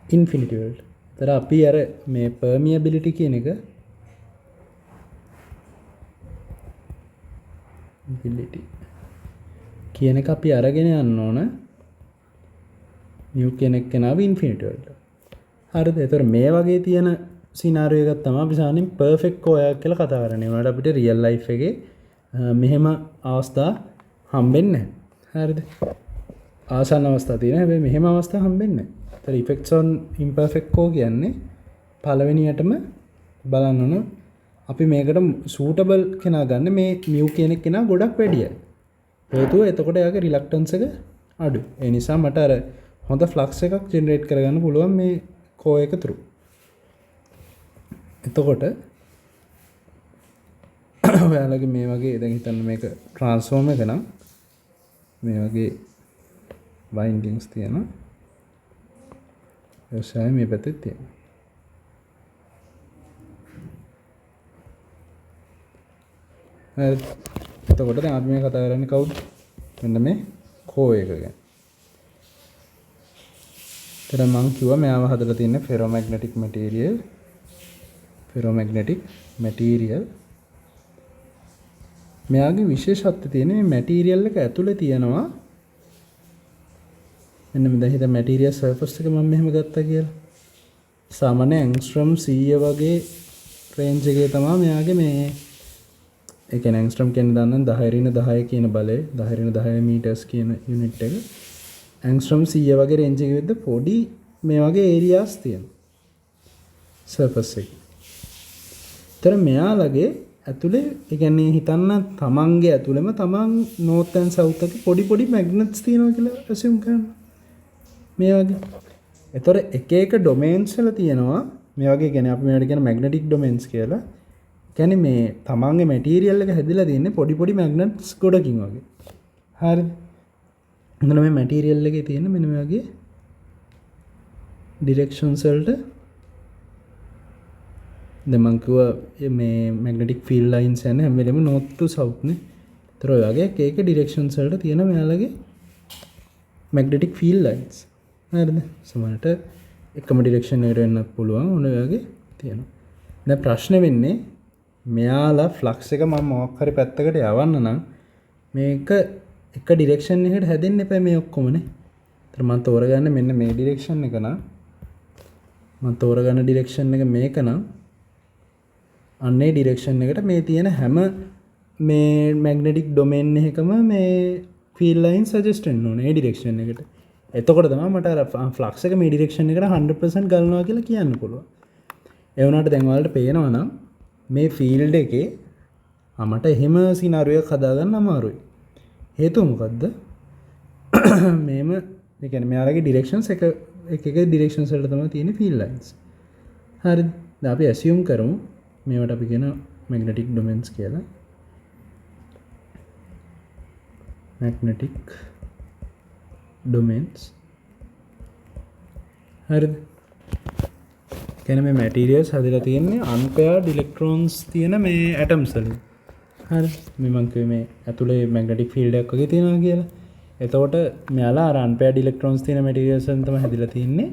ඉන්ෆිනිටි වලට. ඒතර අපි අර මේ permeability කියන එක ability කියන එක අපි අරගෙන යන්න ඕන mu කියන එක නාව ඉන්ෆිනිටි වලට. හරිද? ඒතර මේ වගේ තියෙන සිනාරියෝ එකක් තමයි අපි සාමාන්‍යයෙන් perfect කෝයක් කියලා කතා කරන්නේ. ඒකට අපිට real life එකේ මෙහෙම අවස්ථා හම්බෙන්නේ නැහැ. හරිද? ආසන්න අවස්ථා තියෙනවා. හැබැයි මෙහෙම අවස්ථා හම්බෙන්නේ නැහැ. ඒතර effects on imperfect කෝ කියන්නේ පළවෙනියටම බලන්න ඕන අපි මේකට suitable කෙනා ගන්න මේ mu කියන කෙනා ගොඩක් වැඩියි. හේතුව එතකොට එයාගේ රිලක්ටන්ස් එක අඩු. ඒ නිසා මට අර හොඳ ෆ්ලක්ස් එකක් ජෙනරේට් කරගන්න පුළුවන් මේ කෝ එක through. එතකොට ඔයාලගේ මේ වගේ දැන් හිතන්න මේක ට්‍රාන්ස්ෆෝර්මර් එක නම් මේ වගේ වයින්ඩින්ග්ස් තියෙනවා. ඒසයි මේ පැත්තේ තියෙනවා. හරි. එතකොට දැන් අපි මේ කතා කරන්නේ කවුද? මෙන්න මේ කෝ එක ගැන. ඒතර මම කිව්වා මෙයාව හදලා තියෙන ferromagnetic material. මෙයාගේ විශේෂත්වය තියෙන මේ මැටීරියල් එක ඇතුලේ තියෙනවා මෙන්න මේ දැන් හිත මැටීරියල් සර්ෆස් එක මම මෙහෙම ගත්තා කියලා. සාමාන්‍ය ඇන්ගස්ට්‍රම් 100 වගේ රේන්ජ් එකේ තමයි මෙයාගේ මේ ඒ කියන්නේ ඇන්ගස්ට්‍රම් කියන්නේ දන්න 10 කියන බලය 10 මීටර්ස් කියන යුනිට් එක. ඇන්ගස්ට්‍රම් 100 වගේ රේන්ජ් එකේ විද්ද පොඩි මේ වගේ ඒරියාස් තියෙනවා. සර්ෆස් එකේ. ඒතර මෙයාලගේ ඇතුලේ ඒ කියන්නේ හිතන්න තමන්ගේ ඇතුලේම තමන් නෝර්ත් ඇන්ඩ් සවුත් එකේ පොඩි මැග්නට්ස් තියෙනවා කියලා assume කරන්න. මේ වගේ. ඒතර එක එක ඩොමේන්ස් වල තියෙනවා මේ වගේ කියන්නේ අපි මේවට කියන මැග්නටික් ඩොමේන්ස් කියලා. කියන්නේ මේ තමන්ගේ මැටීරියල් එක හැදිලා තියෙන්නේ පොඩි මැග්නට්ස් ගොඩකින් වගේ. හරිද? එතන මේ මැටීරියල් එකේ තියෙන මෙන්න මේ වගේ ඩිරෙක්ෂන්ස් වලට දැන් මම කිව්වා මේ මැග්නටික් ෆීල්ඩ් ලයින්ස් යන හැම වෙලෙම north to south නේ. ඒතර ඔය වගේ එක ඩිරෙක්ෂන්ස් වලට තියෙන මෙයාලගේ මැග්නටික් ෆීල්ඩ් ලයින්ස්. හරිද? සමහරට එකම ඩිරෙක්ෂන් එකට වෙන්නත් පුළුවන් ඔන්න ඔය වගේ තියෙනවා. දැන් ප්‍රශ්නේ වෙන්නේ මෙයාලා ෆ්ලක්ස් එක මම මොකක් හරි පැත්තකට යවන්න නම් මේක එක ඩිරෙක්ෂන් එකකට හැදෙන්න එපා මේ ඔක්කොමනේ. ඒතර මම තෝරගන්නේ මෙන්න මේ ඩිරෙක්ෂන් එක නම් මම තෝරගන්න ඩිරෙක්ෂන් එක මේක නම් අන්නේ ඩිරෙක්ෂන් එකට මේ තියෙන හැම මේ මැග්නටික් ඩොමේන් එකකම මේ ෆීල්ඩ් ලයින් සජෙස්ට් වෙන්න ඕනේ ඒ ඩිරෙක්ෂන් එකට. එතකොට තමයි මට අර ෆ්ලක්ස් එක මේ ඩිරෙක්ෂන් එකට 100% ගලනවා කියලා කියන්න පුළුවන්. ඒ වුණාට දැන් ඔයාලට පේනවා නම් මේ ෆීල්ඩ් එකේ මට එහෙම සිනාරියක් හදාගන්න අමාරුයි. හේතුව මොකද්ද? මේම ඒ කියන්නේ මෙයාලගේ ඩිරෙක්ෂන්ස් එක ඩිරෙක්ෂන්ස් වලට තමයි තියෙන ෆීල්ඩ් ලයින්ස්. හරිද? දැන් අපි ඇසියුම් කරමු මේවට අපි කියන මැග්නටික් ඩොමේන්ස් කියලා. Magnetic domains. හරිද? කියන්නේ මේ මැටීරියල්ස් හදලා තියෙන්නේ අන්පෙයර්ඩ් ඉලෙක්ට්‍රෝන්ස් තියෙන මේ ඇටම්ස් වලින්. හරි. මේ මං කිව්වේ මේ ඇතුලේ මැග්නටික් ෆීල්ඩ් එකක් වගේ තියෙනවා කියලා. එතකොට මෙයාලා අර අන්පෙයර්ඩ් ඉලෙක්ට්‍රෝන්ස් තියෙන මැටීරියල්ස් වලින් තමයි හැදිලා තියෙන්නේ.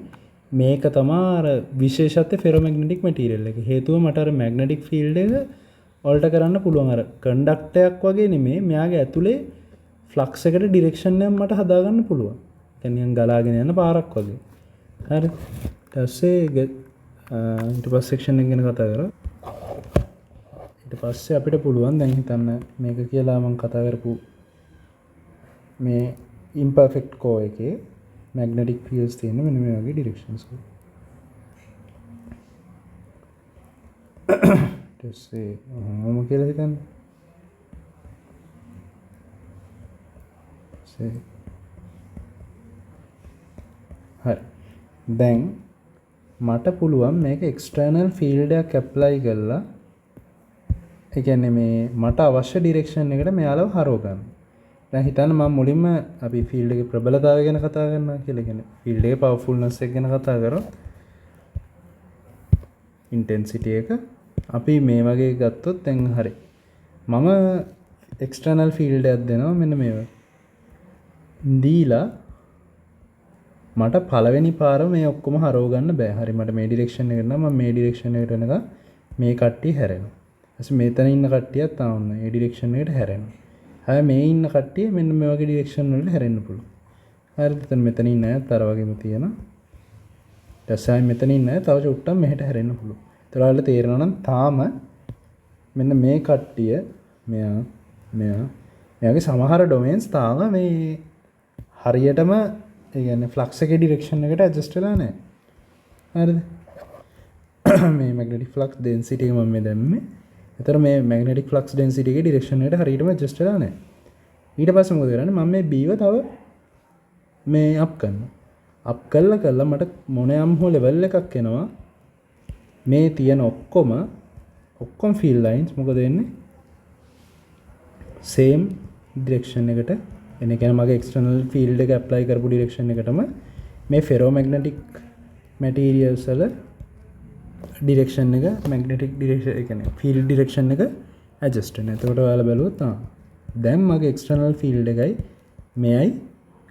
මේක තමයි අර විශේෂත්වය ෆෙරොමැග්නටික් මැටීරියල් එක. හේතුව මට අර මැග්නටික් ෆීල්ඩ් එක ඔල්ටර් කරන්න පුළුවන්. අර කන්ඩක්ටර් එකක් වගේ නෙමෙයි. මෙයාගේ ඇතුලේ ෆ්ලක්ස් එකට ඩිරෙක්ෂන් එකක් මට හදාගන්න පුළුවන්. කියන්නේ ගලාගෙන යන පාරක් වගේ. හරි. ඊට පස්සේ ඊට පස්සේ සෙක්ෂන් එක ගැන කතා කරා. ඊට පස්සේ අපිට පුළුවන් දැන් හිතන්න මේක කියලා මම කතා කරපු මේ ඉම්පර්ෆෙක්ට් කෝ එකේ මැග්නටික් ෆීල්ඩ්ස් තියෙන මෙන්න මේ වගේ ඩිරෙක්ෂන්ස් වල. ඊට පස්සේ මොම කියලා හිතන්න. හරි. දැන් මට පුළුවන් මේක එක්ස්ටර්නල් ෆීල්ඩ් එකක් ඇප්ලයි කරලා ඒ කියන්නේ මේ මට අවශ්‍ය ඩිරෙක්ෂන් එකට මෙයාලව හරව ගන්න. දැන් හිතන්න මම මුලින්ම අපි ෆීල්ඩ් එකේ ප්‍රබලතාවය ගැන කතා කරනවා කියලා කියන්නේ ෆීල්ඩ් එකේ පවර්ෆුල්නස් එක ගැන කතා කරොත් ඉන්ටෙන්සිටි එක අපි මේ වගේ ගත්තොත් දැන් හරි. මම එක්ස්ටර්නල් ෆීල්ඩ් එකක් දෙනවා මෙන්න මේවා. දීලා මට පළවෙනි පාර මේ ඔක්කොම හරව ගන්න බෑ. හරි මට මේ ඩිරෙක්ෂන් එකට නම් මම මේ ඩිරෙක්ෂන් එකට යනකම් මේ කට්ටිය හැරෙනවා. ඊපස්සේ මෙතන ඉන්න කට්ටියත් තාම මේ ඩිරෙක්ෂන් එකට හැරෙනවා. හැබැයි මේ ඉන්න කට්ටිය මෙන්න මේ වගේ ඩිරෙක්ෂන් වලට හැරෙන්න පුළුවන්. හරිද? එතන මෙතන ඉන්න අයත් අර වගේම තියෙනවා. ඊට පස්සේ මෙතන ඉන්න අය තව චුට්ටක් මෙහෙට හැරෙන්න පුළුවන්. ඒතර ඔයාලට තේරෙනවා නම් තාම මෙන්න මේ කට්ටිය මෙයාගේ සමහර ඩොමේන්ස් තාම මේ හරියටම ඒ කියන්නේ ෆ්ලක්ස් එකේ ඩිරෙක්ෂන් එකට ඇඩ්ජස්ට් වෙලා නැහැ. හරිද? මේ මැග්නටික් ෆ්ලක්ස් ඩෙන්සිටි එක මම මේ දැම්මේ. ඒතර මේ මැග්නටික් ෆ්ලක්ස් ඩෙන්සිටි එකේ ඩිරෙක්ෂන් එකට හරියටම ඇඩ්ජස්ට් වෙලා නැහැ. ඊට පස්සේ මොකද කරන්නේ? මම මේ B ව තව මේ අප් කරනවා. අප් කළා මට මොනයම් හෝ ලෙවල් එකක් එනවා. මේ තියෙන ඔක්කොම ෆීල්ඩ් ලයින්ස් මොකද වෙන්නේ? සේම් ඩිරෙක්ෂන් එකට එන කියන්නේ මගේ එක්ස්ටර්නල් ෆීල්ඩ් එක ඇප්ලයි කරපු ඩිරෙක්ෂන් එකටම මේ ෆෙරෝමැග්නටික් මැටීරියල්ස් වල ඩිරෙක්ෂන් එක මැග්නටික් ඩිරෙක්ෂන් ඒ කියන්නේ ෆීල්ඩ් ඩිරෙක්ෂන් එක ඇඩ්ජස්ට් වෙනවා. එතකොට ඔයාලා බැලුවොත් දැන් මගේ එක්ස්ටර්නල් ෆීල්ඩ් එකයි මෙයයි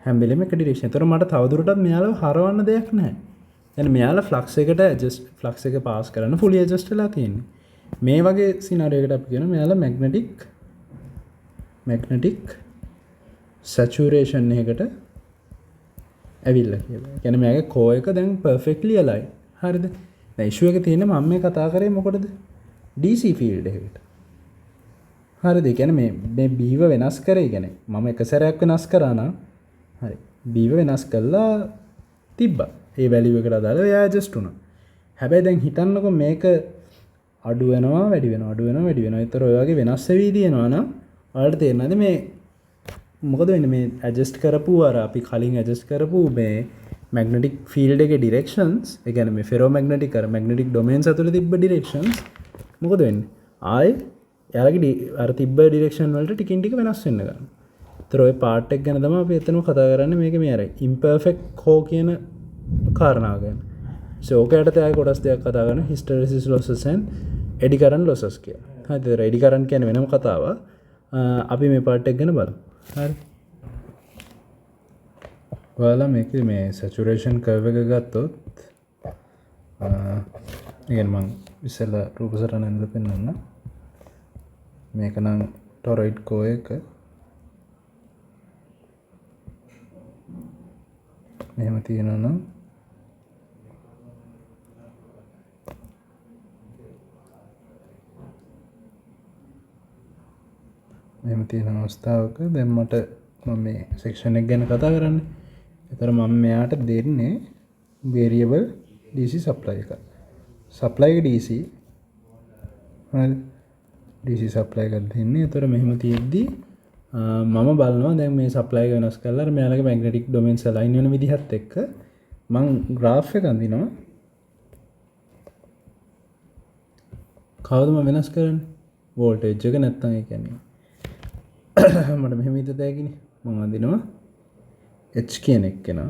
හැම වෙලෙම එක ඩිරෙක්ෂන්. ඒතර මට තවදුරටත් මෙයාලව හරවන්න දෙයක් නැහැ. يعني මෙයාලා ෆ්ලක්ස් එකට ඇඩ්ජස්ට් ෆ්ලක්ස් එක පාස් කරන්න ෆුලි ඇඩ්ජස්ට් වෙලා තියෙන්නේ. මේ වගේ සිනාරියෝකට අපි කියනවා මෙයාලා මැග්නටික් සැචුරේෂන් එකකට ඇවිල්ලා කියලා. කියන්නේ මෙයාගේ කෝ එක දැන් පර්ෆෙක්ට්ලි අලයින්. හරිද? දැන් ඉෂුව එක තියෙන්නේ මම මේ කතා කරේ මොකටද? DC ෆීල්ඩ් එකකට. හරිද? ඒ කියන්නේ මේ B ව වෙනස් කරේ කියන්නේ මම එක සැරයක් වෙනස් කරා නම් හරි. B ව වෙනස් කළා තිබ්බා. ඒ වැලියු එකට අදාළව එයා ඇඩ්ජස්ට් වුණා. හැබැයි දැන් හිතන්නකෝ මේක අඩු වෙනවා වැඩි වෙනවා අඩු වෙනවා වැඩි වෙනවා. ඒතර ඔය වගේ වෙනස් වෙවි තියෙනවා නම් ඔයාලට තේරෙනවද මේ මොකද වෙන්නේ මේ ඇඩ්ජස්ට් කරපු අර අපි කලින් ඇඩ්ජස්ට් කරපු මේ මැග්නටික් ෆීල්ඩ් එකේ ඩිරෙක්ෂන්ස් ඒ කියන්නේ මේ ෆෙරෝමැග්නටික් අර මැග්නටික් ඩොමේන්ස් ඇතුලේ තිබ්බ ඩිරෙක්ෂන්ස් මොකද වෙන්නේ ආයේ එයාලගේ අර තිබ්බ ඩිරෙක්ෂන් වලට ටිකින් ටික වෙනස් වෙන්න ගන්නවා. ඒතර ඔය පාර්ට් එක ගැන තමයි අපි එතනම කතා කරන්නේ මේක මේ අර ඉම්පර්ෆෙක්ට් කෝ කියන කාරණාව ගැන. ඕකයට තෑයි කොටස් දෙයක් කතා කරන හිස්ටරෙසිස් ලොසස් and එඩි කරන්ට් ලොසස් කියලා. හරිද? එඩි කරන්ට් කියන්නේ වෙනම කතාවක්. අපි මේ පාර්ට් එක ගැන බලමු. හරි. ඔයාලා මේකේ මේ සැචුරේෂන් කර්ව් එක ගත්තොත් ඉගෙන මං ඉස්සෙල්ලා රූප සටහන ඇඳලා පෙන්නන්න. මේක නම් ටොරොයිඩ් කෝ එක. මෙහෙම තියෙනවා නම් මෙහෙම තියෙන අවස්ථාවක දැන් මට මම මේ සෙක්ෂන් එක ගැන කතා කරන්නේ. ඒතර මම මෙයාට දෙන්නේ variable DC supply එක. supply එක DC. හරි. DC supply එකක් දෙන්නේ. ඒතර මෙහෙම තියෙද්දි මම බලනවා දැන් මේ supply එක වෙනස් කරලා අර මෙයාලගේ magnetic domains align වෙන විදිහත් එක්ක මම graph එක අඳිනවා. කවුද මම වෙනස් කරන්නේ? voltage එක නැත්තම් ඒ කියන්නේ මට මෙහෙම හිත දෙයකිනේ. මම අඳිනවා H කියන එක්කෙනා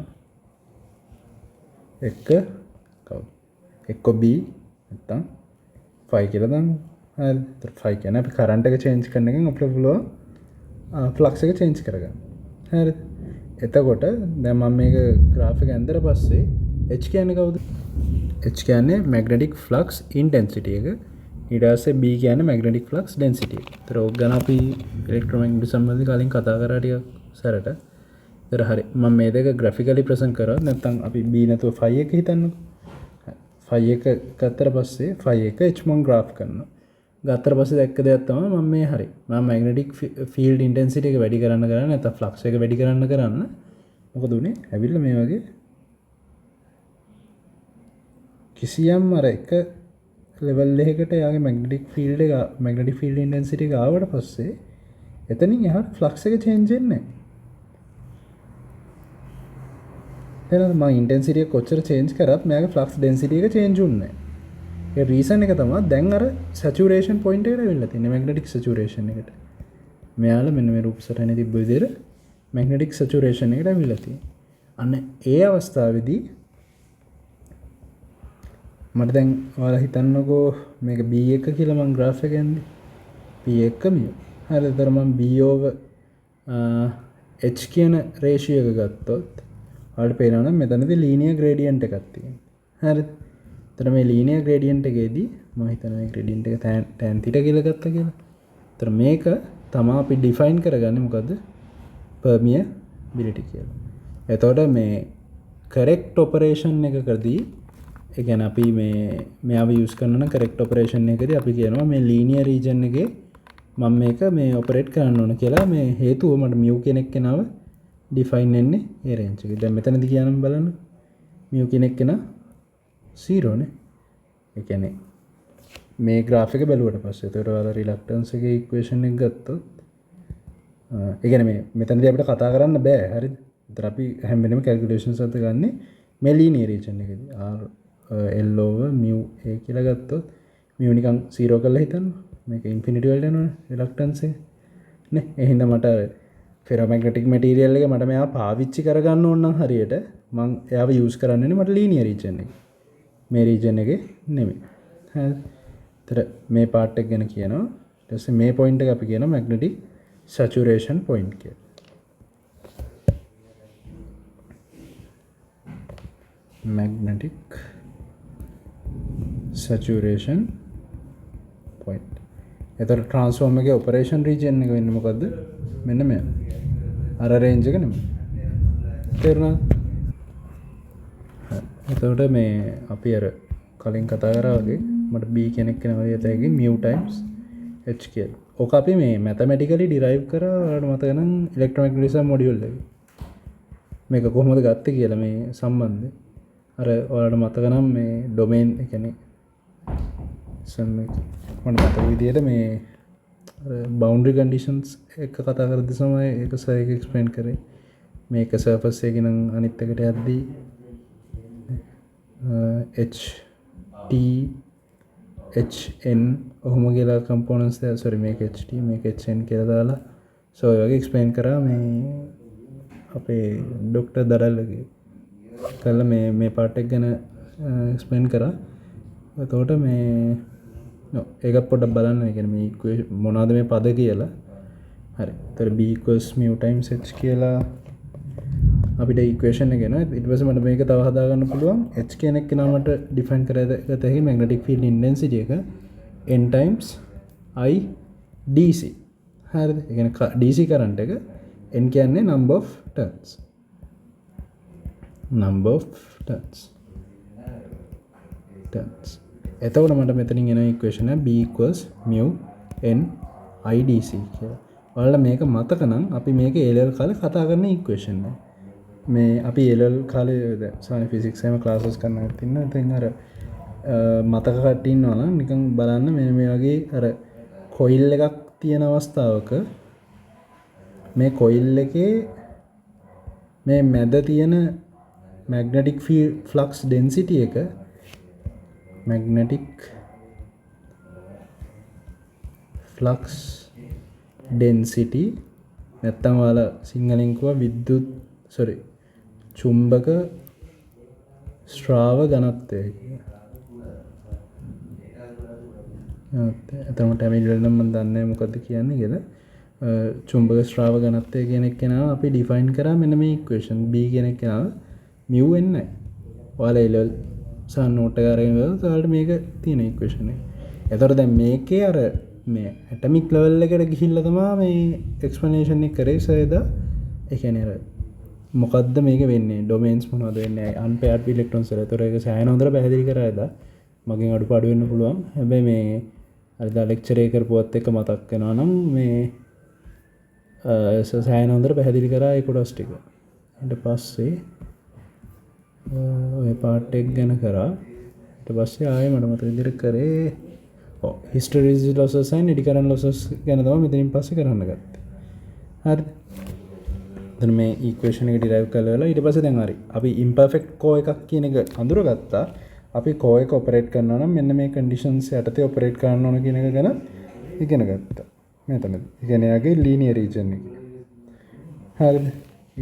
එක කවුද? එක්ක B නැත්තම් 5 කියලා දාන්න. හරි. ඒතර 5 කියන්නේ අපි කරන්ට් එක චේන්ජ් කරන එකෙන් අපිට පුළුවන් ෆ්ලක්ස් එක චේන්ජ් කරගන්න. හරිද? එතකොට දැන් මම මේක graph එක ඇඳලා පස්සේ H කියන්නේ කවුද? H කියන්නේ magnetic flux intensity එක. ඊට පස්සේ B කියන්නේ magnetic flux density එක. ඒතර ඕක ගැන අපි electromagnetism වලදී කලින් කතා කරා ටිකක් සැරට. ඒතර හරි. මම මේ දෙක graphically present කරා. නැත්නම් අපි B නැතුව phi එක හිතන්නකෝ. phi එක ගත්තට පස්සේ phi එක H මම graph කරනවා. ගත්තට පස්සේ දැක්ක දෙයක් තමයි මම මේ හරි. මම magnetic field intensity එක වැඩි කරන්න නැත්නම් flux එක වැඩි කරන්න මොකද උනේ? ඇවිල්ලා මේ වගේ කිසියම් අර එක level එකකට යාගේ magnetic field intensity එක ආවට පස්සේ එතනින් එහාට flux එක change වෙන්නේ නැහැ. එහෙනම් මම intensity එක කොච්චර change කරත් මෙයාගේ flux density එක change වෙන්නේ නැහැ. ඒ රීසන් එක තමයි දැන් අර saturation point එකට ඇවිල්ලා තියෙන්නේ magnetic saturation එකට. මෙයාලා මෙන්න මේ රූප සටහනේ තිබ්බ විදිහට magnetic saturation එකට ඇවිල්ලා තියෙන්නේ. අන්න ඒ අවස්ථාවේදී මට දැන් ඔයාලා හිතන්නකෝ මේක B1 කියලා මම graph එක යන්නේ. B1 මිය. හරිද? ඒතර මම B over H කියන ratio එක ගත්තොත් ඔයාලට පේනවා නම් මෙතනදී linear gradient එකක් තියෙනවා. හරිද? එතන මේ linear gradient එකේදී මම හිතනවා මේ gradient එක tan theta කියලා ගත්තා කියලා. එතන මේක තමයි අපි define කරගන්නේ මොකද්ද? permeability කියලා. එතකොට මේ correct operation එකකදී ඒ කියන්නේ අපි මේව use කරනවා නම් correct operation එකකදී අපි කියනවා මේ linear region එකේ මම මේක මේ operate කරන්න ඕන කියලා. මේ හේතුව මට mu කෙනෙක් කෙනාව define වෙන්නේ ඒ range එකේ. දැන් මෙතනදී කියනනම් බලන්න mu කෙනෙක් කෙනා 0 නේ. ඒ කියන්නේ මේ graph එක බැලුවට පස්සේ ඒතකොට ඔයාලා reluctance එකේ equation එක ගත්තොත් ඒ කියන්නේ මේ මෙතනදී අපිට කතා කරන්න බෑ. හරිද? ඒතර අපි හැම වෙලෙම calculations අත ගන්නෙ මේ linear region එකේදී. L over mu a කියලා ගත්තොත් mu නිකන් 0 කරලා හිතන්න. මේක infinity වලට යනවනේ reluctance එක. නේ? ඒ හින්දා මට ferromagnetic material එක මට මෙයා පාවිච්චි කරගන්න ඕන නම් හරියට මම එයාව use කරන්නේ මට linear region එකේ. මේ region එකේ නෙමෙයි. හරිද? ඒතර මේ part එක ගැන කියනවා. ඊට පස්සේ මේ point එක අපි කියනවා magnetic saturation point කියලා. magnetic saturation point. ඒතර transform එකේ operation region එක වෙන්නේ මොකද්ද? මෙන්න මෙයා. අර range එක නෙමෙයි. තේරුණාද? එතකොට මේ අපි අර කලින් කතා කරා වගේ මට B කෙනෙක් කෙනා වගේ තැගි mu times H කියලා. ඕක අපි මේ mathematically derive කරා. ඔයාලට මතක නම් electromagnetism module එකේ. මේක කොහොමද ගත්තේ කියලා මේ සම්බන්ධය. අර ඔයාලට මතක නම් මේ domain ඒ කියන්නේ මට මතක විදියට මේ boundary conditions එක කතා කරද්දී තමයි ඒක සර් එක explain කරේ. මේක surface එකකින් අනිත් එකට යද්දී H T H N ඔහොම කියලා components there. sorry මේක H T මේක H N කියලා දාලා so ඒ වගේ explain කරා මේ අපේ ડોක්ටර් දරල්ලගේ කළා මේ part එක ගැන explain කරා. එතකොට මේ ඒක පොඩ්ඩක් බලන්න. ඒ කියන්නේ මේ equation මොනවද මේ පද කියලා. හරි. ඒතර B equals mu times H කියලා අපිට ඉක්වේෂන් එක එනවා. ඊට පස්සේ මට මේක තව හදාගන්න පුළුවන්. H කියන එක නමට ඩිෆයින් කරගත හැකි magnetic field intensity එක n times I dc. හරිද? ඒ කියන්නේ dc current එක n කියන්නේ number of turns. එතකොට මට මෙතනින් එන ඉක්වේෂන් එක b equals mu n I dc කියලා. ඔයාලා මේක මතක නම් අපි මේක A level කාලේ කතා කරන ඉක්වේෂන් එක. මේ අපි A level කාලේ සාමාන්‍ය ෆිසික්ස් එකේම ක්ලාසස් කරනවා තින්න. ඉතින් අර මතක කට්ටිය ඉන්නවා නම් නිකන් බලන්න මේ වගේ අර කොයිල් එකක් තියෙන අවස්ථාවක මේ කොයිල් එකේ මේ මැද තියෙන magnetic field flux density එක magnetic flux density නැත්තම් ඔයාලා සිංහලෙන් කිව්වා විද්‍යුත් චුම්බක ස්ත්‍රාව ඝනත්වය කියලා. එතකොට ටැමිල් නම් මම දන්නේ නැහැ මොකද්ද කියන්නේ කියලා. චුම්බක ස්ත්‍රාව ඝනත්වය කියන එක කෙනාව අපි ඩිෆයින් කරා මෙන්න මේ ඉක්වේෂන් B කියන එක කෙනාව mu n යි. ඔයාලා එලල් සන් නෝට් එක අරගෙන බලද්දී ඔයාලට මේක තියෙන ඉක්වේෂන් එක. එතකොට දැන් මේකේ අර මේ ඇටොමික් ලෙවල් එකට ගිහිල්ලා තමයි මේ එක්ස්ප්ලනේෂන් එක කරේ සයදා. ඒ කියන්නේ අර මොකද්ද මේක වෙන්නේ? ඩොමේන්ස් මොනවද වෙන්නේ? අන්පෙයර්ඩ් ඉලෙක්ට්‍රෝන්ස් වල. ඒතර ඒක සෑහෙන හොඳට පැහැදිලි කරා එදා. මගෙන් අඩුපාඩු වෙන්න පුළුවන්. හැබැයි මේ අර දා ලෙක්චර් එක කරපුවත් එක්ක මතක් වෙනවා නම් මේ සෑහෙන හොඳට පැහැදිලි කරා ඒ කොටස් ටික. ඊට පස්සේ ඔය පාර්ට් එක ගැන කරා. ඊට පස්සේ ආයෙ මට මතක විදිහට කරේ හිස්ටරිසිස් ලොසස් and eddy current losses ගැන තමයි මෙතනින් පස්සේ කරන්න ගත්තේ. හරිද? දැන් මේ ඉක්වේෂන් එක ඩිරයිව් කරලා ඊට පස්සේ දැන් හරි. අපි imperfect core එකක් කියන එක අඳුරගත්තා. අපි core එක ඔපරේට් කරනවා නම් මෙන්න මේ කන්ඩිෂන්ස් යටතේ ඔපරේට් කරන්න ඕන කියන එක ගැන ඉගෙන ගත්තා. මෙතනදී. ඒ කියන්නේ යාගේ linear region එක. හරිද?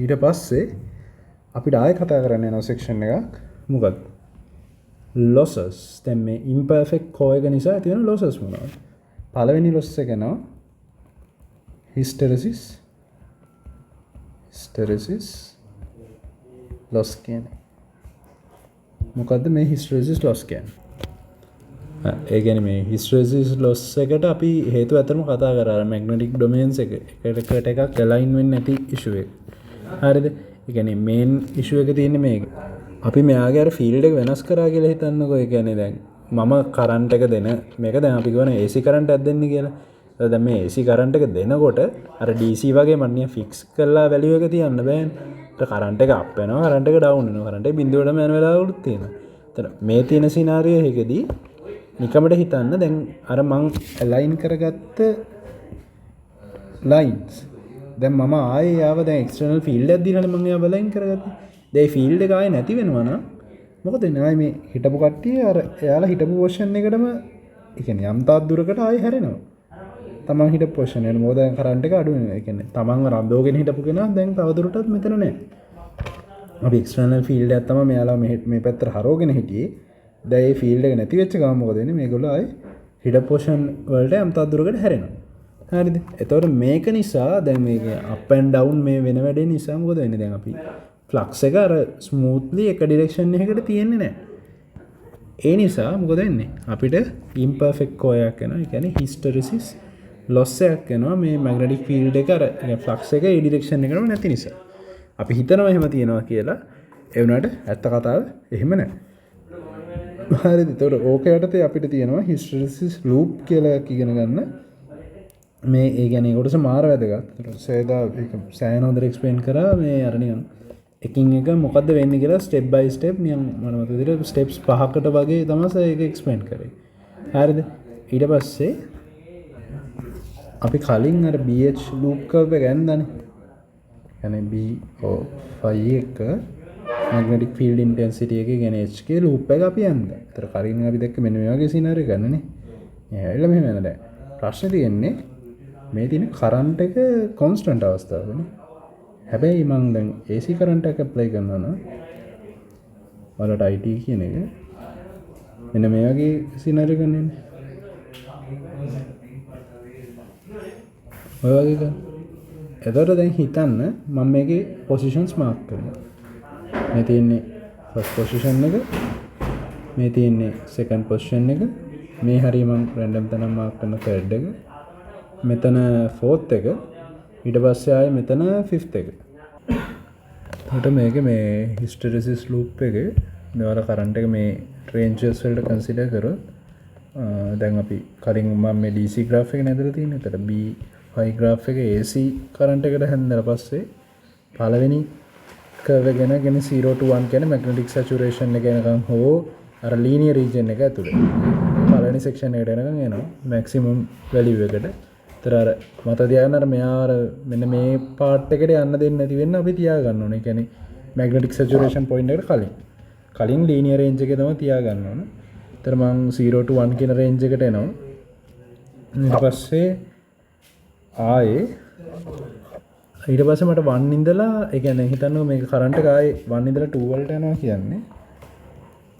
ඊට පස්සේ අපිට ආයෙ කතා කරන්න යන සෙක්ෂන් එකක් මොකක්ද? losses. දැන් මේ imperfect core එක නිසා තියෙන losses මොනවද? පළවෙනි loss එක නෝ hysteresis loss කියන්නේ. මොකද්ද මේ hysteresis loss කියන්නේ? ඒ කියන්නේ මේ hysteresis loss එකට අපි හේතුව ඇත්තටම කතා කරා magnetic domains එක එකට එකක් align වෙන්නේ නැති issue එක. හරිද? ඒ කියන්නේ main issue එක තියෙන්නේ මේක. අපි මෙයාගේ අර ෆීල්ඩ් එක වෙනස් කරා කියලා හිතන්නකෝ. ඒ කියන්නේ දැන් මම කරන්ට් එක දෙන මේක දැන් අපි කියවනේ AC කරන්ට් එකක් දෙන්න කියලා. දැන් මේ AC කරන්ට් එක දෙනකොට අර DC වගේ මම නිකන් ෆික්ස් කරලා වැලියු එක තියන්න බෑනේ. ඒත් කරන්ට් එක අප් වෙනවා, කරන්ට් එක ඩවුන් වෙනවා. කරන්ට් එක බිඳුවටම යන වෙලාවලුත් තියෙනවා. එතන මේ තියෙන සිනාරියෝ එකේදී නිකමඩ හිතන්න දැන් අර මං අලයින් කරගත්ත ලයින්ස් දැන් මම ආයේ යාව දැන් එක්ස්ටර්නල් ෆීල්ඩ් එකක් දීලානේ මම යාව අලයින් කරගත්තේ. දැන් මේ ෆීල්ඩ් එක ආයේ නැති වෙනවා නම් මොකද වෙන්නේ? ආයේ මේ හිටපු කට්ටිය අර එයාලා හිටපු පොසිෂන් එකටම ඒ කියන්නේ යම් තාක් දුරකට ආයේ හැරෙනවා. තමන් හිටපු පොසිෂන් එකට මොකද දැන් කරන්ට් එක අඩු වෙනවා. ඒ කියන්නේ තමන් රඳවගෙන හිටපු කෙනා දැන් තවදුරටත් මෙතන නැහැ. අපි එක්ස්ටර්නල් ෆීල්ඩ් එකක් තමයි මෙයාලා මේ පැත්තට හරවගෙන හිටියේ. දැන් මේ ෆීල්ඩ් එක නැති වෙච්ච ගමන් මොකද වෙන්නේ? මේගොල්ලෝ ආයේ හිටපු පොසිෂන් වලට යම් තාක් දුරකට හැරෙනවා. හරිද? එතකොට මේක නිසා දැන් මේක අප් ඇන්ඩ් ඩවුන් මේ වෙන වැඩේ නිසා මොකද වෙන්නේ? දැන් අපි ෆ්ලක්ස් එක අර ස්මූත්ලි එක ඩිරෙක්ෂන් එකකට තියෙන්නේ නැහැ. ඒ නිසා මොකද වෙන්නේ? අපිට ඉම්පර්ෆෙක්ට් core එකක් එනවා. ඒ කියන්නේ හිස්ටරිසිස් loss එකක් එනවා මේ magnetic field එක අර ෆ්ලක්ස් එක ඒ ඩිරෙක්ෂන් එකටම නැති නිසා. අපි හිතනවා එහෙම තියෙනවා කියලා. ඒ වුණාට ඇත්ත කතාව එහෙම නැහැ. හරිද? ඒතකොට ඕක යටතේ අපිට තියෙනවා හිස්ටරිසිස් loop කියලා එකක් ඉගෙන ගන්න. මේ ඒ කියන්නේ කොටස මාර වැදගත්. ඒතකොට සේදා ඒක සෑහෙන හොඳට එක්ස්ප්ලেইন කරා මේ අර නිකන් එකින් එක මොකද්ද වෙන්නේ කියලා ස්ටෙප් බයි ස්ටෙප් නිකන් මම මතක විදිහට ස්ටෙප්ස් 5කට වගේ තමයි ඒක එක්ස්ප්ලেইন කරේ. හරිද? ඊට පස්සේ අපි කලින් අර BH loop curve එක ගන්නනේ. يعني B එක magnetic field intensity එක කියන H ගේ loop එක අපි යන්නේ. ඒතර කලින් අපි දැක්ක මෙන්න මේ වගේ scenario ගන්නනේ. එහල මෙහෙම යනවා දැන්. ප්‍රශ්නේ තියෙන්නේ මේ තියෙන කරන්ට් එක constant අවස්ථාවකනේ. හැබැයි මම දැන් AC කරන්ට් එක apply කරනවා නම් වලට IT කියන එක මෙන්න මේ වගේ scenario ගන්නනේ. ඔය වගේ ගන්න. එතකොට දැන් හිතන්න මම මේකේ positions mark කරනවා. මේ තියෙන්නේ ෆස්ට් පොසිෂන් එක, මේ තියෙන්නේ සෙකන්ඩ් පොසිෂන් එක, මේ හරිය මම රැන්ඩම් තැනක් මාක් කරන තර්ඩ් එක, මෙතන ෆෝර්ත් එක, ඊට පස්සේ ආයේ මෙතන ෆිෆ්ත් එක. එතකොට මේකේ මේ හිස්ටෙරිසිස් ලූප් එකේ මෙවර කරන්ට් එක මේ රේන්ජස් වලට කන්සිඩර් කරොත් දැන් අපි කලින් මම මේ DC graph එක නේදලා තියෙන්නේ. එතකොට B5 graph එකේ AC කරන්ට් එකට හැන්දලා පස්සේ පළවෙනි curve එක ගැන 0 to 1 කියන්නේ magnetic saturation එක යනකම් හෝ අර linear region එක ඇතුලේ පළවෙනි section එකට යනකම් එනවා maximum value එකට. ඒතර අර මත තියාගන්න අර මෙයා අර මෙන්න මේ part එකට යන්න දෙන්නේ නැති වෙන්න අපි තියාගන්න ඕනේ. ඒ කියන්නේ magnetic saturation point එකට කලින් linear range එකේ තමයි තියාගන්න ඕනේ. ඒතර මම 0 to 1 කියන range එකට එනවා. ඊට පස්සේ ආයේ ඊට පස්සේ මට 1 ඉඳලා ඒ කියන්නේ හිතන්න මේක කරන්ට් එක ආයේ 1 ඉඳලා 2 වලට යනවා කියන්නේ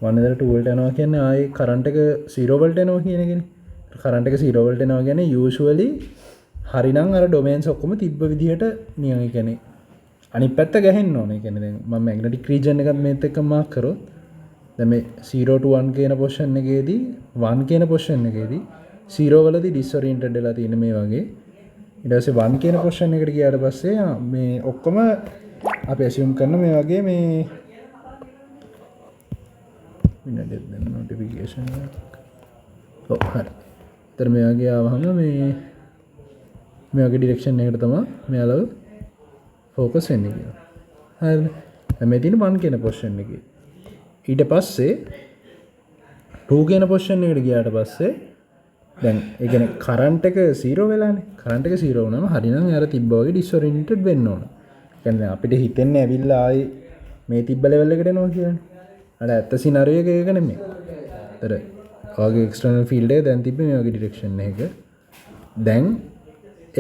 1 ඉඳලා 2 වලට යනවා කියන්නේ ආයේ කරන්ට් එක 0 වලට එනවා කියන එකනේ. කරන්ට් එක 0 වලට එනවා කියන්නේ usually හරිනම් අර ඩොමේන්ස් ඔක්කොම තිබ්බ විදිහට නියම ඒ කියන්නේ අනිත් පැත්ත ගහන්න ඕනේ. ඒ කියන්නේ දැන් මම magnetic region එකත් මේත් එක්ක මාක් කරොත් දැන් මේ 0 to 1 කියන පොසිෂන් එකේදී 1 කියන පොසිෂන් එකේදී 0 වලදී disoriented වෙලා තියෙන මේ වගේ. ඊට පස්සේ 1 කියන පොසිෂන් එකට ගියාට පස්සේ මේ ඔක්කොම අපි assume කරන මේ වගේ මේ මිනිහෙක් දැන් notification එක ඔව් හරි. ඊතර මේ වගේ ආවහම මේ වගේ ඩිරෙක්ෂන් එකකට තමයි මෙයාලව ફોකස් වෙන්නේ කියලා. හරිද? දැන් මේ තියෙන 1 කියන පොසිෂන් එකේ. ඊට පස්සේ 2 කියන පොසිෂන් එකට ගියාට පස්සේ දැන් ඒ කියන්නේ කරන්ට් එක 0 වෙලානේ. කරන්ට් එක 0 වුණාම හරිනම් යාර තිබ්බා වගේ ඩිස්օරියන්ටඩ් වෙන්න ඕන. ඒ කියන්නේ අපිට හිතෙන්නේ ඇවිල්ලා ආයේ මේ තිබ්බ ලෙවල් එකට එනවා කියලානේ. අර ඇත්ත සිනාරියෝ එක ඒක නෙමෙයි. ඒතර ඔයගේ එක්ස්ටර්නල් ෆීල්ඩ් එක දැන් තිබ්බේ මේ වගේ ඩිරෙක්ෂන් එකක. දැන්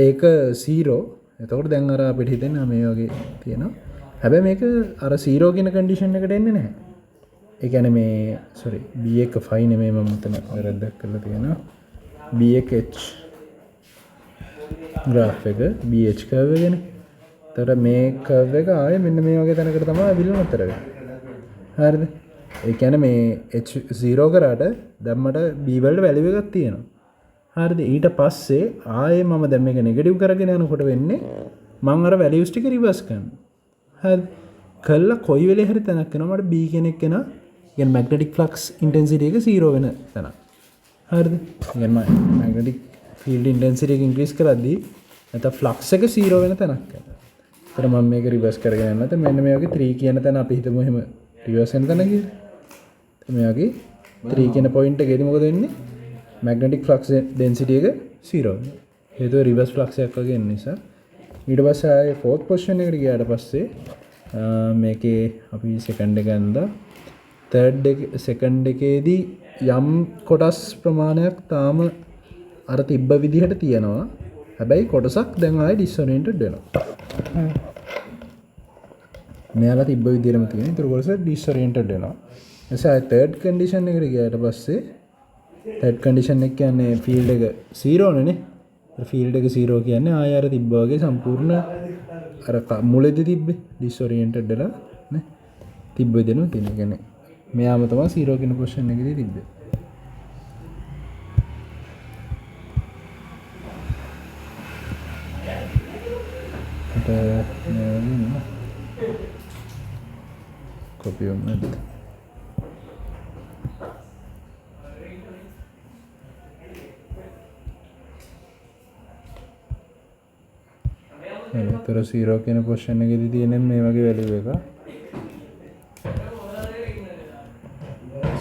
ඒක 0. එතකොට දැන් අර අපිට හිතෙන්නේ මේ වගේ තියෙනවා. හැබැයි මේක අර 0 කියන කන්ඩිෂන් එකට එන්නේ නැහැ. ඒ කියන්නේ මේ sorry B1 5 නෙමෙයි මම මෙතන වැරද්දක් කරලා තියෙනවා. B1H graph එක BH curve එකනේ. එතකොට මේ curve එක ආයේ මෙන්න මේ වගේ තැනකට තමයි අවිල්ල නතර වෙන්නේ. හරිද? ඒ කියන්නේ මේ H0 කරාට දැම්මට B වලට වැලියු එකක් තියෙනවා. හරිද? ඊට පස්සේ ආයේ මම දැන් මේක නෙගටිව් කරගෙන යනකොට වෙන්නේ මම අර වැලියුස් ටික රිවර්ස් කරනවා. හරිද? කළා කොයි වෙලේ හරි තැනක් එනවා මට B කෙනෙක් එනවා. කියන්නේ magnetic flux intensity එක 0 වෙන තැනක්. හරිද? කියන්නේ magnetic field intensity එක increase කරද්දී නැත්නම් flux එක 0 වෙන තැනක් යනවා. ඒතර මම මේක රිවර්ස් කරගෙන යනවා. මෙන්න මේ වගේ 3 කියන තැන අපි හිතමු එහෙම රිවර්ස් වෙන තැන කියලා. මේ වගේ 3 කියන පොයින්ට් එකේදී මොකද වෙන්නේ? magnetic flux density එක 0 වෙනවා. හේතුව රිවර්ස් flux එකක් වගේ එන නිසා. ඊට පස්සේ ආයේ 4th position එකට ගියාට පස්සේ මේකේ අපි second එක ගන්නවා. third එක second එකේදී යම් කොටස් ප්‍රමාණයක් තාම අර තිබ්බ විදිහට තියෙනවා. හැබැයි කොටසක් දැන් ආයේ disoriented වෙනවා. මෙයාලා තිබ්බ විදිහටම තියෙන. ඒතර කොටස disoriented වෙනවා. එසේ ආයේ third condition එකට ගියාට පස්සේ third condition එක කියන්නේ field එක 0 නේ. field එක 0 කියන්නේ ආයෙ අර තිබ්බා වගේ සම්පූර්ණ අර මුලදී තිබ්බේ disoriented වෙලා නේ. තිබ්බ දෙනු තියෙන. කියන්නේ මෙයාම තමයි 0 කියන පොසිෂන් එකේදී තිබ්බේ. copy on that. ඒතර 0 කියන පොසිෂන් එකේදී තියෙන මේ වගේ වැලියු එක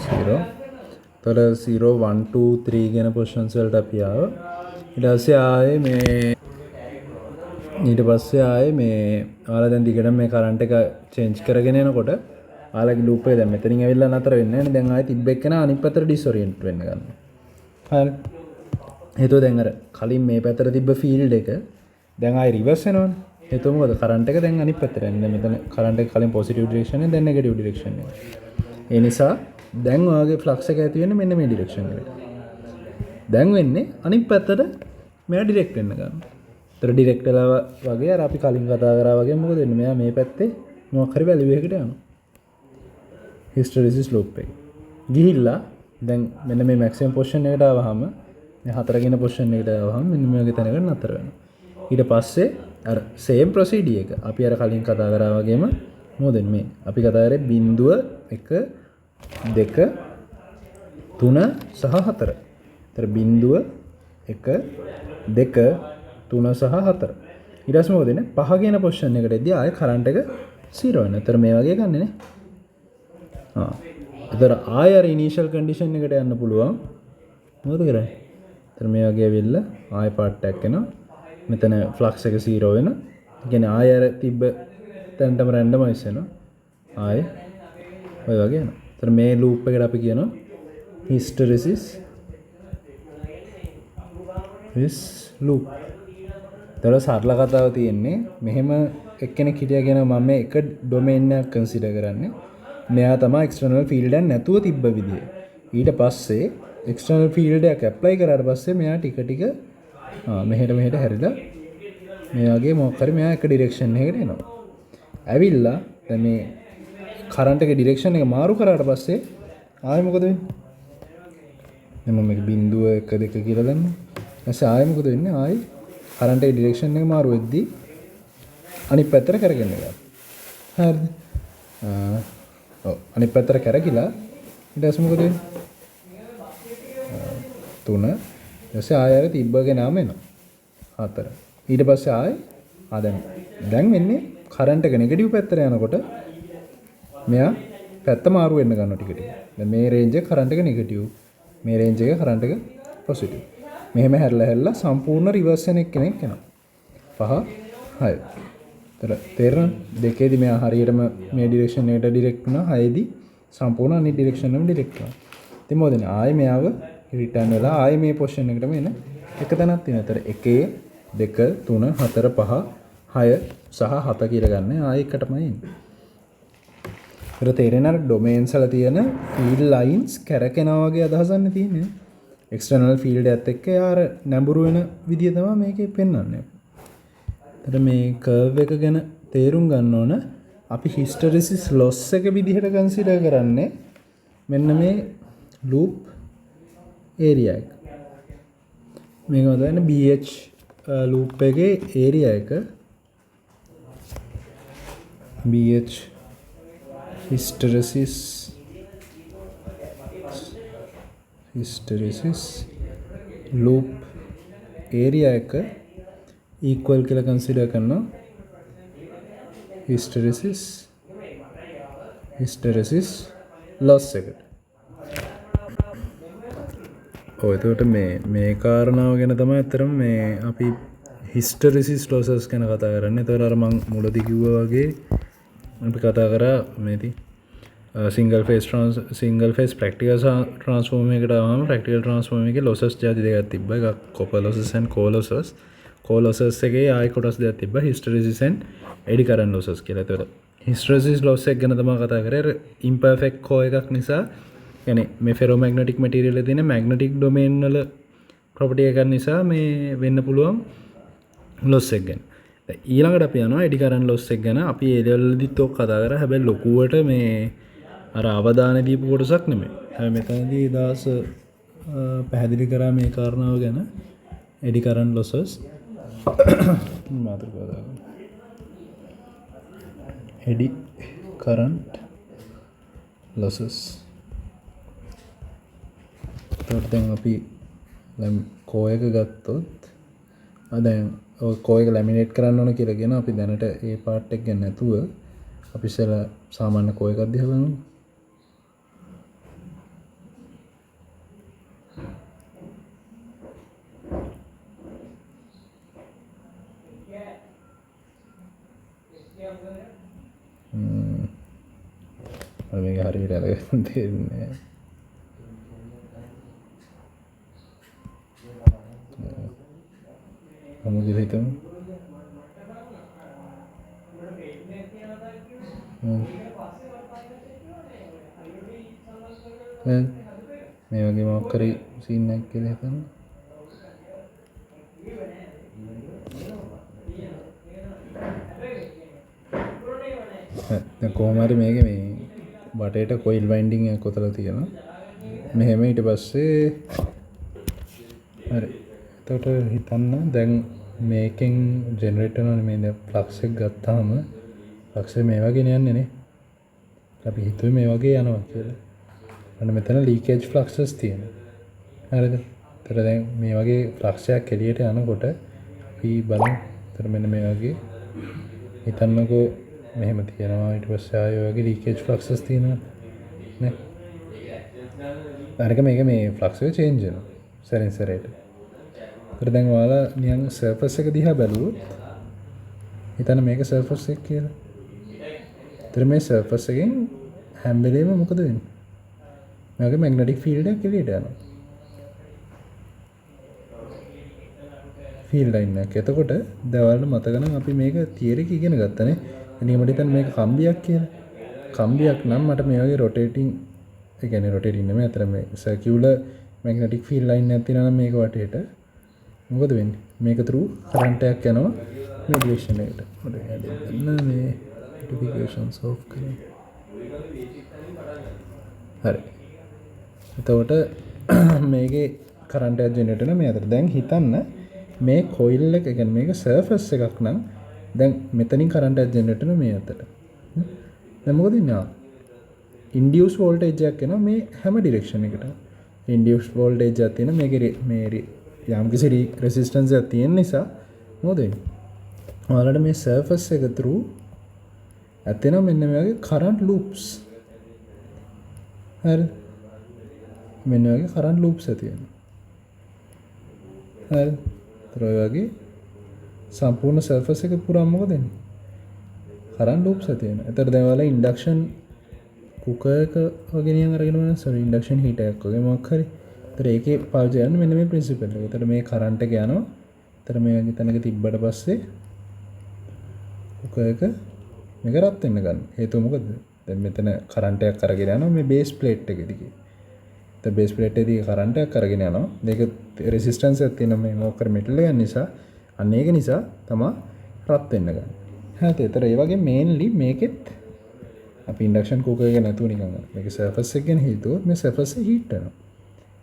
0. තොර 0 1 2 3 කියන පොසිෂන්ස් වලට අපි ආව. ඊට පස්සේ ආයේ මේ ඔයාලා දැන් දිගටම මේ කරන්ට් එක චේන්ජ් කරගෙන යනකොට ඔයාලගේ ලූප් එක දැන් මෙතනින් ඇවිල්ලා නතර වෙන්නේ නැහැ නේ. දැන් ආයේ තිබ්බ එක්කන අනිත් පැත්තට ඩිස්օරියන්ට් වෙන්න ගන්නවා. හරි. හේතුව දැන් අර කලින් මේ පැත්තට තිබ්බ ෆීල්ඩ් එක දැන් ආයේ රිවර්ස් වෙනවනේ. හේතුව මොකද කරන්ට් එක දැන් අනිත් පැත්තට යන්නේ. මෙතන කරන්ට් එක කලින් පොසිටිව් ඩිරෙක්ෂන් එක දැන් නෙගටිව් ඩිරෙක්ෂන් එක. ඒ නිසා දැන් ඔයාගේ ෆ්ලක්ස් එක ඇති වෙන්නේ මෙන්න මේ ඩිරෙක්ෂන් එකට. දැන් වෙන්නේ අනිත් පැත්තට මෙයා ඩිරෙක්ට් වෙන්න ගන්නවා. ඒතර ඩිරෙක්ට් වෙලා වගේ අර අපි කලින් කතා කරා වගේ මොකද වෙන්නේ? මෙයා මේ පැත්තේ මොකක් හරි වැලියු එකකට යනවා. හිස්ටරිසිස් ලූප් එක. ගිහිල්ලා දැන් මෙන්න මේ මැක්සිමම් පොසිෂන් එකට ආවහම මේ හතරගෙන පොසිෂන් එකට ආවහම මෙන්න මේ වගේ තැනකට නතර වෙනවා. ඊට පස්සේ අර සේම් ප්‍රොසීඩිය එක අපි අර කලින් කතා කරා වගේම මොකද මේ අපි කතා කරේ බිංදුව 1 2 3 සහ 4. ඒතර බිංදුව 1 2 3 සහ 4. ඊට පස්සේ මොකද වෙන්නේ? පහගෙන පොසිෂන් එකට එද්දී ආයේ කරන්ට් එක 0 වෙනවා. ඒතර මේ වගේ ගන්නෙ නේ. එතර ආය අර ඉනිෂියල් කන්ඩිෂන් එකට යන්න පුළුවන්. මොකද කරන්නේ? එතර මේ වගේ ඇවිල්ලා ආය පාර්ට් එකක් එනවා. මෙතන ෆ්ලක්ස් එක 0 වෙනවා. ඒ කියන්නේ ආය අර තිබ්බ තැනටම රැන්ඩමයිස් වෙනවා. ආය ඔය වගේ යනවා. එතර මේ ලූප් එකට අපි කියනවා හිස්ටරිසිස් ලූප්. එතකොට සරල කතාව තියෙන්නේ මෙහෙම එක්කෙනෙක් හිටියා කියන මම මේ එක ඩොමේන් එකක් කන්සිඩර් කරන්නේ. මෙයා තමයි එක්ස්ටර්නල් ෆීල්ඩ් එක නැතුව තිබ්බ විදිය. ඊට පස්සේ එක්ස්ටර්නල් ෆීල්ඩ් එක ඇප්ලයි කරාට පස්සේ මෙයා ටික ටික මෙහෙට හැරිලා මේ වගේ මොකක් හරි මෙයා එක ඩිරෙක්ෂන් එකකට එනවා. ඇවිල්ලා දැන් මේ කරන්ට් එකේ ඩිරෙක්ෂන් එක මාරු කරාට පස්සේ ආයෙ මොකද වෙන්නේ? දැන් මම මේක බිංදුව 1 2 කියලා දැම්මා. ඊපස්සේ ආයෙ මොකද වෙන්නේ? ආයෙ කරන්ට් එකේ ඩිරෙක්ෂන් එක මාරු වෙද්දී අනිත් පැත්තට කරගෙන යනවා. හරිද? අනිත් පැත්තට කරකිලා ඊට පස්සේ මොකද වෙන්නේ? 3 ඊට පස්සේ ආයෙ අර තිබ්බගේ නාම එනවා. 4 ඊට පස්සේ ආයෙ දැන් වෙන්නේ කරන්ට් එක නෙගටිව් පැත්තට යනකොට මෙයා පැත්ත මාරු වෙන්න ගන්නවා ටික ටික. දැන් මේ රේන්ජ් එක කරන්ට් එක නෙගටිව්. මේ රේන්ජ් එක කරන්ට් එක පොසිටිව්. මෙහෙම හැරලා සම්පූර්ණ රිවර්ස් වෙන කෙනෙක් එනවා. 5 6. තේරෙනවද? දෙකේදී මෙයා හරියටම මේ ඩිරෙක්ෂන් එකට ඩිරෙක්ට් වුණා. 6 දී සම්පූර්ණ අනිත් ඩිරෙක්ෂන් එකම ඩිරෙක්ට් වුණා. ඉතින් මොකද වෙන්නේ? ආයෙ මෙයාව රිටර්න් වෙලා ආයෙ මේ පොසිෂන් එකටම එන එක තැනක් තියෙනවා. ඒතර 1 2 3 4 5 6 සහ 7 කියලා ගන්න. ආයෙ එකටමයි එන්නේ. ඒතර තේරෙන අර ඩොමේන්ස් වල තියෙන ෆීල්ඩ් ලයින්ස් කැරකෙනවා වගේ අදහසක් තියෙන්නේ. එක්ස්ටර්නල් ෆීල්ඩ් එකත් එක්ක යාර නැඹුරු වෙන විදිය තමයි මේකේ පෙන්වන්නේ. එතකොට මේ කර්ව් එක ගැන තේරුම් ගන්න ඕන අපි හිස්ටරිසිස් ලොස් එක විදිහට කන්සිඩර් කරන්නේ මෙන්න මේ ලූප් ඒරියා එක. මේක තමයි BH ලූප් එකේ ඒරියා එක. BH හිස්ටරිසිස් ලූප් ඒරියා එක equal කියලා කන්සිඩර් කරනවා හිස්ටරිසිස් loss එකට. ඔය එතකොට මේ කාරණාව ගැන තමයි අතරම මේ අපි හිස්ටරිසිස් losses ගැන කතා කරන්නේ. ඒතකොට අර මම මුලදී කිව්වා වගේ අපි කතා කරා මේදී සිංගල් ෆේස් ප්‍රැක්ටිකල් ට්‍රාන්ස්ෆෝර්ම් එකට ආවම ප්‍රැක්ටිකල් ට්‍රාන්ස්ෆෝර්ම් එකේ losses ಜಾති දෙකක් තිබ්බා. එකක් copper losses and core losses. core losses එකේ ආයි කොටස් දෙකක් තිබ්බා. hysteresis and eddy current losses කියලා. ඒතකොට hysteresis loss එක ගැන තමයි කතා කරේ. imperfect core එකක් නිසා يعني මේ ferromagnetic material එකේ තියෙන magnetic domain වල property එකක් නිසා මේ වෙන්න පුළුවන් loss එක ගැන. ඊළඟට අපි යනවා eddy current loss එක ගැන. අපි ඒ level වලදීත් ඔක් කතා කරා. හැබැයි ලොකුවට මේ අර අවධානය දීපු කොටසක් නෙමෙයි. හැබැයි මෙතනදී දාස පැහැදිලි කරා මේ කාරණාව ගැන eddy current losses මාතෘකාව දාගන්න. eddy current losses. එතකොට දැන් අපි කෝ එක ගත්තොත් දැන් ඔය කෝ එක ලැමිනේට් කරන්න ඕන කියලා කියන අපි දැනට ඒ පාර්ට් එක ගන්න නැතුව අපි ඉස්සෙල්ලා සාමාන්‍ය කෝ එකක් දිහා බලමු. මේක හරියට අරගෙන තියෙන්නේ. මොකද හිතමු. මේ වගේ මොකක් හරි සීන් එකක් කියලා හිතන්න. දැන් කොහොම හරි මේකේ මේ බටේට කොයිල් වයින්ඩිං එකක් කොතලා තියෙනවා. මෙහෙම ඊට පස්සේ හරි. එතකොට හිතන්න දැන් මේකෙන් ජෙනරේට් වෙනවනේ මේ දැන් ෆ්ලක්ස් එක ගත්තාම ෆ්ලක්ස් එක මේ වගේ යන්නේ නේ. අපි හිතුවේ මේ වගේ යනවා කියලා. අන්න මෙතන ලීකේජ් ෆ්ලක්සස් තියෙනවා. හරිද? ඒතර දැන් මේ වගේ ෆ්ලක්ස් එකක් එළියට යනකොට අපි බලමු. ඒතර මෙන්න මේ වගේ හිතන්නකෝ මෙහෙම තියෙනවා. ඊට පස්සේ ආයෙ වගේ ලීකේජ් ෆ්ලක්සස් තියෙනවා නේ. අරක මේක මේ ෆ්ලක්ස් එක චේන්ජ් වෙනවා. සරින් සරේට. ඒතර දැන් ඔයාලා නිකන් සර්ෆස් එක දිහා බැලුවොත් හිතන්න මේක සර්ෆස් එක කියලා. ඒතර මේ සර්ෆස් එකෙන් හැම වෙලේම මොකද වෙන්නේ? මේකේ මැග්නටික් ෆීල්ඩ් එක එළියට යනවා. ෆීල්ඩ් ලයින් එක. එතකොට දැන් ඔයාලට මතක නම් අපි මේක තියරි එක ඉගෙන ගත්තනේ. එනිකමට හිතන්න මේක කම්බියක් කියලා. කම්බියක් නම් මට මේ වගේ රොටේටිං ඒ කියන්නේ රොටේටින් නෙමෙයි අතර මේ සර්කියුලර් මැග්නටික් ෆීල්ඩ් ලයින් එකක් තියෙනවා නම් මේක වටේට මොකද වෙන්නේ? මේක through කරන්ට් එකක් යනවා මේ ඩිරෙක්ෂන් එකට. මොකද හැදෙන්න මේ notifications off කරන්න. හරි. එතකොට මේකේ කරන්ට් එකක් ජෙනරේට් වෙනවා මේ අතර. දැන් හිතන්න මේ කොයිල් එක කියන්නේ මේක සර්ෆස් එකක් නම් දැන් මෙතනින් කරන්ට් එකක් ජෙනරේට් වෙනවා මේ අතට. දැන් මොකද වෙන්නේ? ඉන්ඩියුස් වෝල්ටේජ් එකක් එනවා මේ හැම ඩිරෙක්ෂන් එකට. ඉන්ඩියුස් වෝල්ටේජ් එකක් තියෙන මේකේ මේ යම්කිසි රෙසිස්ටන්ස් එකක් තියෙන නිසා මොකද වෙන්නේ? ඔයාලට මේ සර්ෆස් එක through ඇත්තෙන මෙන්න මේ වගේ කරන්ට් ලූප්ස්. හරි. මෙන්න වගේ කරන්ට් ලූප්ස් ඇති වෙනවා. හරි. ඒතර ඔය වගේ සම්පූර්ණ සර්ෆස් එක පුරාම මොකද වෙන්නේ? කරන්ට් ලූප්ස් ඇති වෙනවා. ඒතර දැන් ඔයාලා ඉන්ඩක්ෂන් කුකර් එක වගේ නිකන් අරගෙන බලන්න. සෝරි ඉන්ඩක්ෂන් හීටර් එකක් වගේ මොකක් හරි. ඒතර ඒකේ පාවිච්චි කරන්නේ මෙන්න මේ ප්‍රින්සිපල් එක. ඒතර මේ කරන්ට් එක යනවා. ඒතර මේ වගේ තැනක තිබ්බට පස්සේ කුකර් එක මේක රත් වෙන්න ගන්න. හේතුව මොකද? දැන් මෙතන කරන්ට් එකක් අරගෙන යනවා මේ බේස් ප්ලේට් එකේ දිගේ. ඒතර බේස් ප්ලේට් එකේ කරන්ට් එකක් අරගෙන යනවා. මේක රෙසිස්ටන්ස් එකක් තියෙන මේ මොකක් කර මෙටල් එක නිසා අන්න ඒක නිසා තමයි රත් වෙන්න ගන්න. හරිද? ඒතර ඒ වගේ මේන්ලි මේකෙත් අපි ඉන්ඩක්ෂන් කුකර් එක නැතුව නිකන් මේක සර්ෆස් එක ගැන හිතුවොත් මේ සර්ෆස් එක හීට් වෙනවා.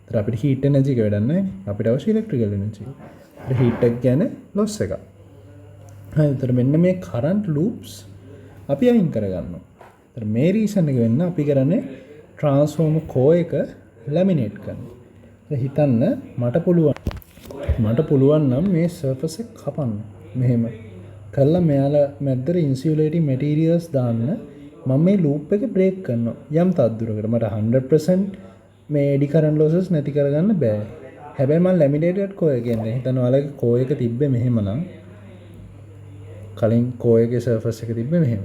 ඒතර අපිට හීට් එනර්ජි එක වැඩක් නැහැ නේ. අපිට අවශ්‍ය ඉලෙක්ට්‍රිකල් එනර්ජි. ඒතර හීට් එක කියන්නේ ලොස් එකක්. හරි. ඒතර මෙන්න මේ කරන්ට් ලූප්ස් අපි අයින් කරගන්නවා. ඒතර මේ රීසන් එක වෙන්න අපි කරන්නේ ට්‍රාන්ස්ෆෝමර් කෝ එක ලැමිනේට් කරනවා. ඒතර හිතන්න මට පුළුවන් නම් මේ සර්ෆස් එක කපන්න. මෙහෙම කළා මෙයාලා මැද්දට ඉන්සියුලේටිං මැටීරියල්ස් දාන්න මම මේ ලූප් එක බ්‍රේක් කරනවා. යම් තත්දුරකට මට 100% මේ එඩි කරන්ට් ලොසස් නැති කරගන්න බෑ. හැබැයි මම ලැමිනේටඩ් කෝ එක කියන්නේ හිතන්න ඔයාලගේ කෝ එක තිබ්බේ මෙහෙම නම් කලින් කෝ එකේ සර්ෆස් එක තිබ්බේ මෙහෙම.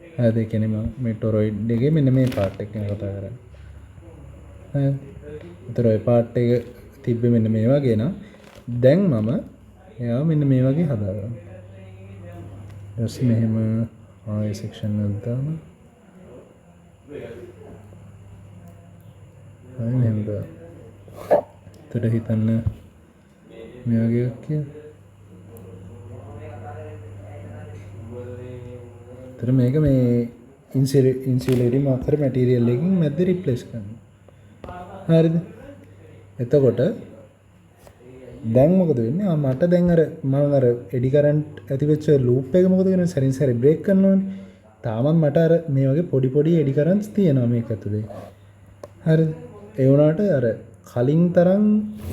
හරිද? ඒ කියන්නේ මම මේ ටොරොයිඩ් එකේ මෙන්න මේ පාර්ට් එක ගැන කතා කරන්නේ. හරි. ඒතර ඔය පාර්ට් එක තිබ්බේ මෙන්න මේ වගේ නම් දැන් මම එයාව මෙන්න මේ වගේ හදාගන්නවා. ඊට මෙහෙම ආයෙ සෙක්ෂන් එකක් දානවා. හරි මෙහෙම දානවා. ඒතර හිතන්න මේ වගේ එකක් කියලා. ඒතර මේක මේ ඉන්සියුලේටිං මාකර් මැටීරියල් එකකින් මැද්ද රිප්ලේස් කරනවා. හරිද? එතකොට දැන් මොකද වෙන්නේ? මට දැන් මම එඩි කරන්ට් ඇති වෙච්ච ලූප් එක මොකද කරන්නේ? සරින් සැරේ බ්‍රේක් කරනවානේ. තාමත් මට මේ වගේ පොඩි එඩි කරන්ට්ස් තියෙනවා මේක ඇතුලේ. හරිද? ඒ වුණාට කලින් තරම්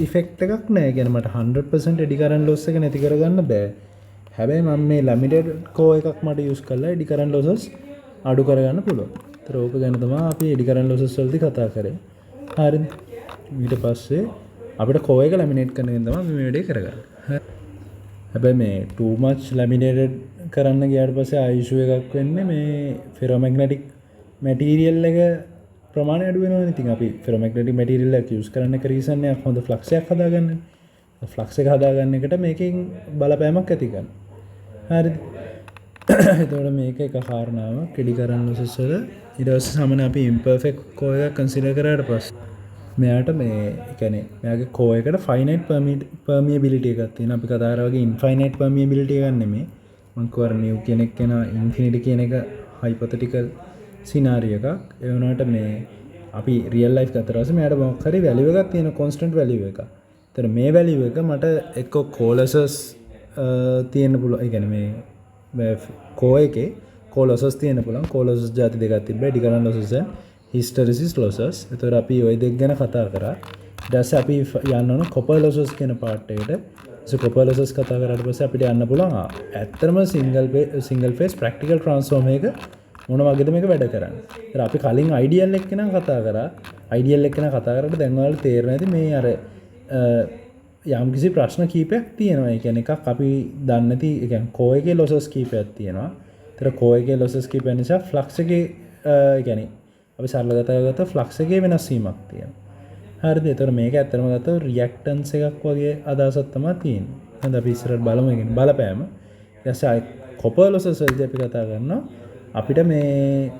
ඉෆෙක්ට් එකක් නැහැ. කියන්නේ මට 100% එඩි කරන්ට් ලොස් එක නැති කරගන්න බෑ. හැබැයි මම මේ ලැමිනේටඩ් කෝ එකක් මට යූස් කරලා එඩි කරන්ට් ලොසස් අඩු කරගන්න පුළුවන්. ඒතර ඕක ගැන තමයි අපි එඩි කරන්ට් ලොසස් වලදී කතා කරේ. හරිද? ඊට පස්සේ අපිට කෝ එක ලැමිනේට් කරන එක තමයි මේ වැඩේ කරගන්නේ. හැබැයි මේ too much laminated කරන්න ගියාට පස්සේ ආ ඉෂුව එකක් වෙන්නේ මේ ferromagnetic material එක ප්‍රමාණය අඩු වෙනවනේ. ඉතින් අපි ferromagnetic material එක යූස් කරන්න එක රීසන් එකක් හොඳ ෆ්ලක්ස් එකක් හදාගන්න. ෆ්ලක්ස් එක හදාගන්න එකට මේකෙන් බලපෑමක් ඇති කරනවා. හරිද? එතකොට මේක එක කාරණාවක් එඩි කරන්ට් ලොසස් වල ඊට පස්සේ සමන අපි imperfect කෝ එකක් කන්සිඩර් කරාට පස්සේ මෙයාට මේ කියන්නේ මෙයාගේ කෝ එකට ෆයිනයිට් permeability එකක් තියෙනවා. අපි කතා කරා වගේ infinite permeability එකක් නෙමෙයි. මම කියවර නිව් කියන එක කෙනා ඉන්ෆිනිටි කියන එක hypothetical සිනාරිය එකක්. ඒ වුණාට මේ අපි රියල් ලයිෆ් ගත්තට පස්සේ මෙයාට මොකක් හරි වැලියු එකක් තියෙන කොන්ස්ටන්ට් වැලියු එකක්. ඒතර මේ වැලියු එක මට එක්ක කෝලසස් තියෙන්න පුළුවන්. ඒ කියන්නේ මේ කෝ එකේ කෝලසස් තියෙන්න පුළුවන්. කෝලසස් ಜಾති දෙකක් තිබ්බා. ඩිකරන් ලොසස් and හිස්ටරිසිස් ලොසස්. ඒතර අපි ওই දෙක ගැන කතා කරා. ඊට පස්සේ අපි යන්න ඕන කොපර් ලොසස් කියන පාර්ට් එකට. කොපර් ලොසස් කතා කරාට පස්සේ අපිට යන්න පුළුවන් ඇත්තටම සිංගල් ෆේස් ප්‍රැක්ටිකල් ට්‍රාන්ස්ෆෝර්මර් එක මොන වගේද මේක වැඩ කරන්නේ. ඒතර අපි කලින් අයිඩියල් එක්ක නම් කතා කරා. අයිඩියල් එක්ක නම් කතා කරාට දැන් ඔයාලට තේරෙන්නේ නැති මේ අර යම්කිසි ප්‍රශ්න කීපයක් තියෙනවා. ඒ කියන්නේ එකක් අපි දන්නේ නැති ඒ කියන්නේ කෝ එකේ ලොසස් කීපයක් තියෙනවා. ඒතර කෝ එකේ ලොසස් කීපය නිසා ෆ්ලක්ස් එකේ ඒ කියන්නේ අපි සරල කතාව ගත්තොත් ෆ්ලක්ස් එකේ වෙනස් වීමක් තියෙනවා. හරිද? ඒතර මේක ඇත්තටම ගත්තොත් රියැක්ටන්ස් එකක් වගේ අදහසක් තමයි තියෙන්නේ. හරිද? අපි ඉස්සරහට බලමු ඒක බලපෑම. ඊට පස්සේ කොපර් ලොසස් වලදී අපි කතා කරනවා අපිට මේ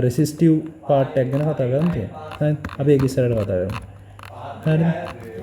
රෙසිස්ටිව් පාර්ට් එක ගැන කතා කරන්න තියෙනවා. හරි? අපි ඒක ඉස්සරහට කතා කරමු. හරිද?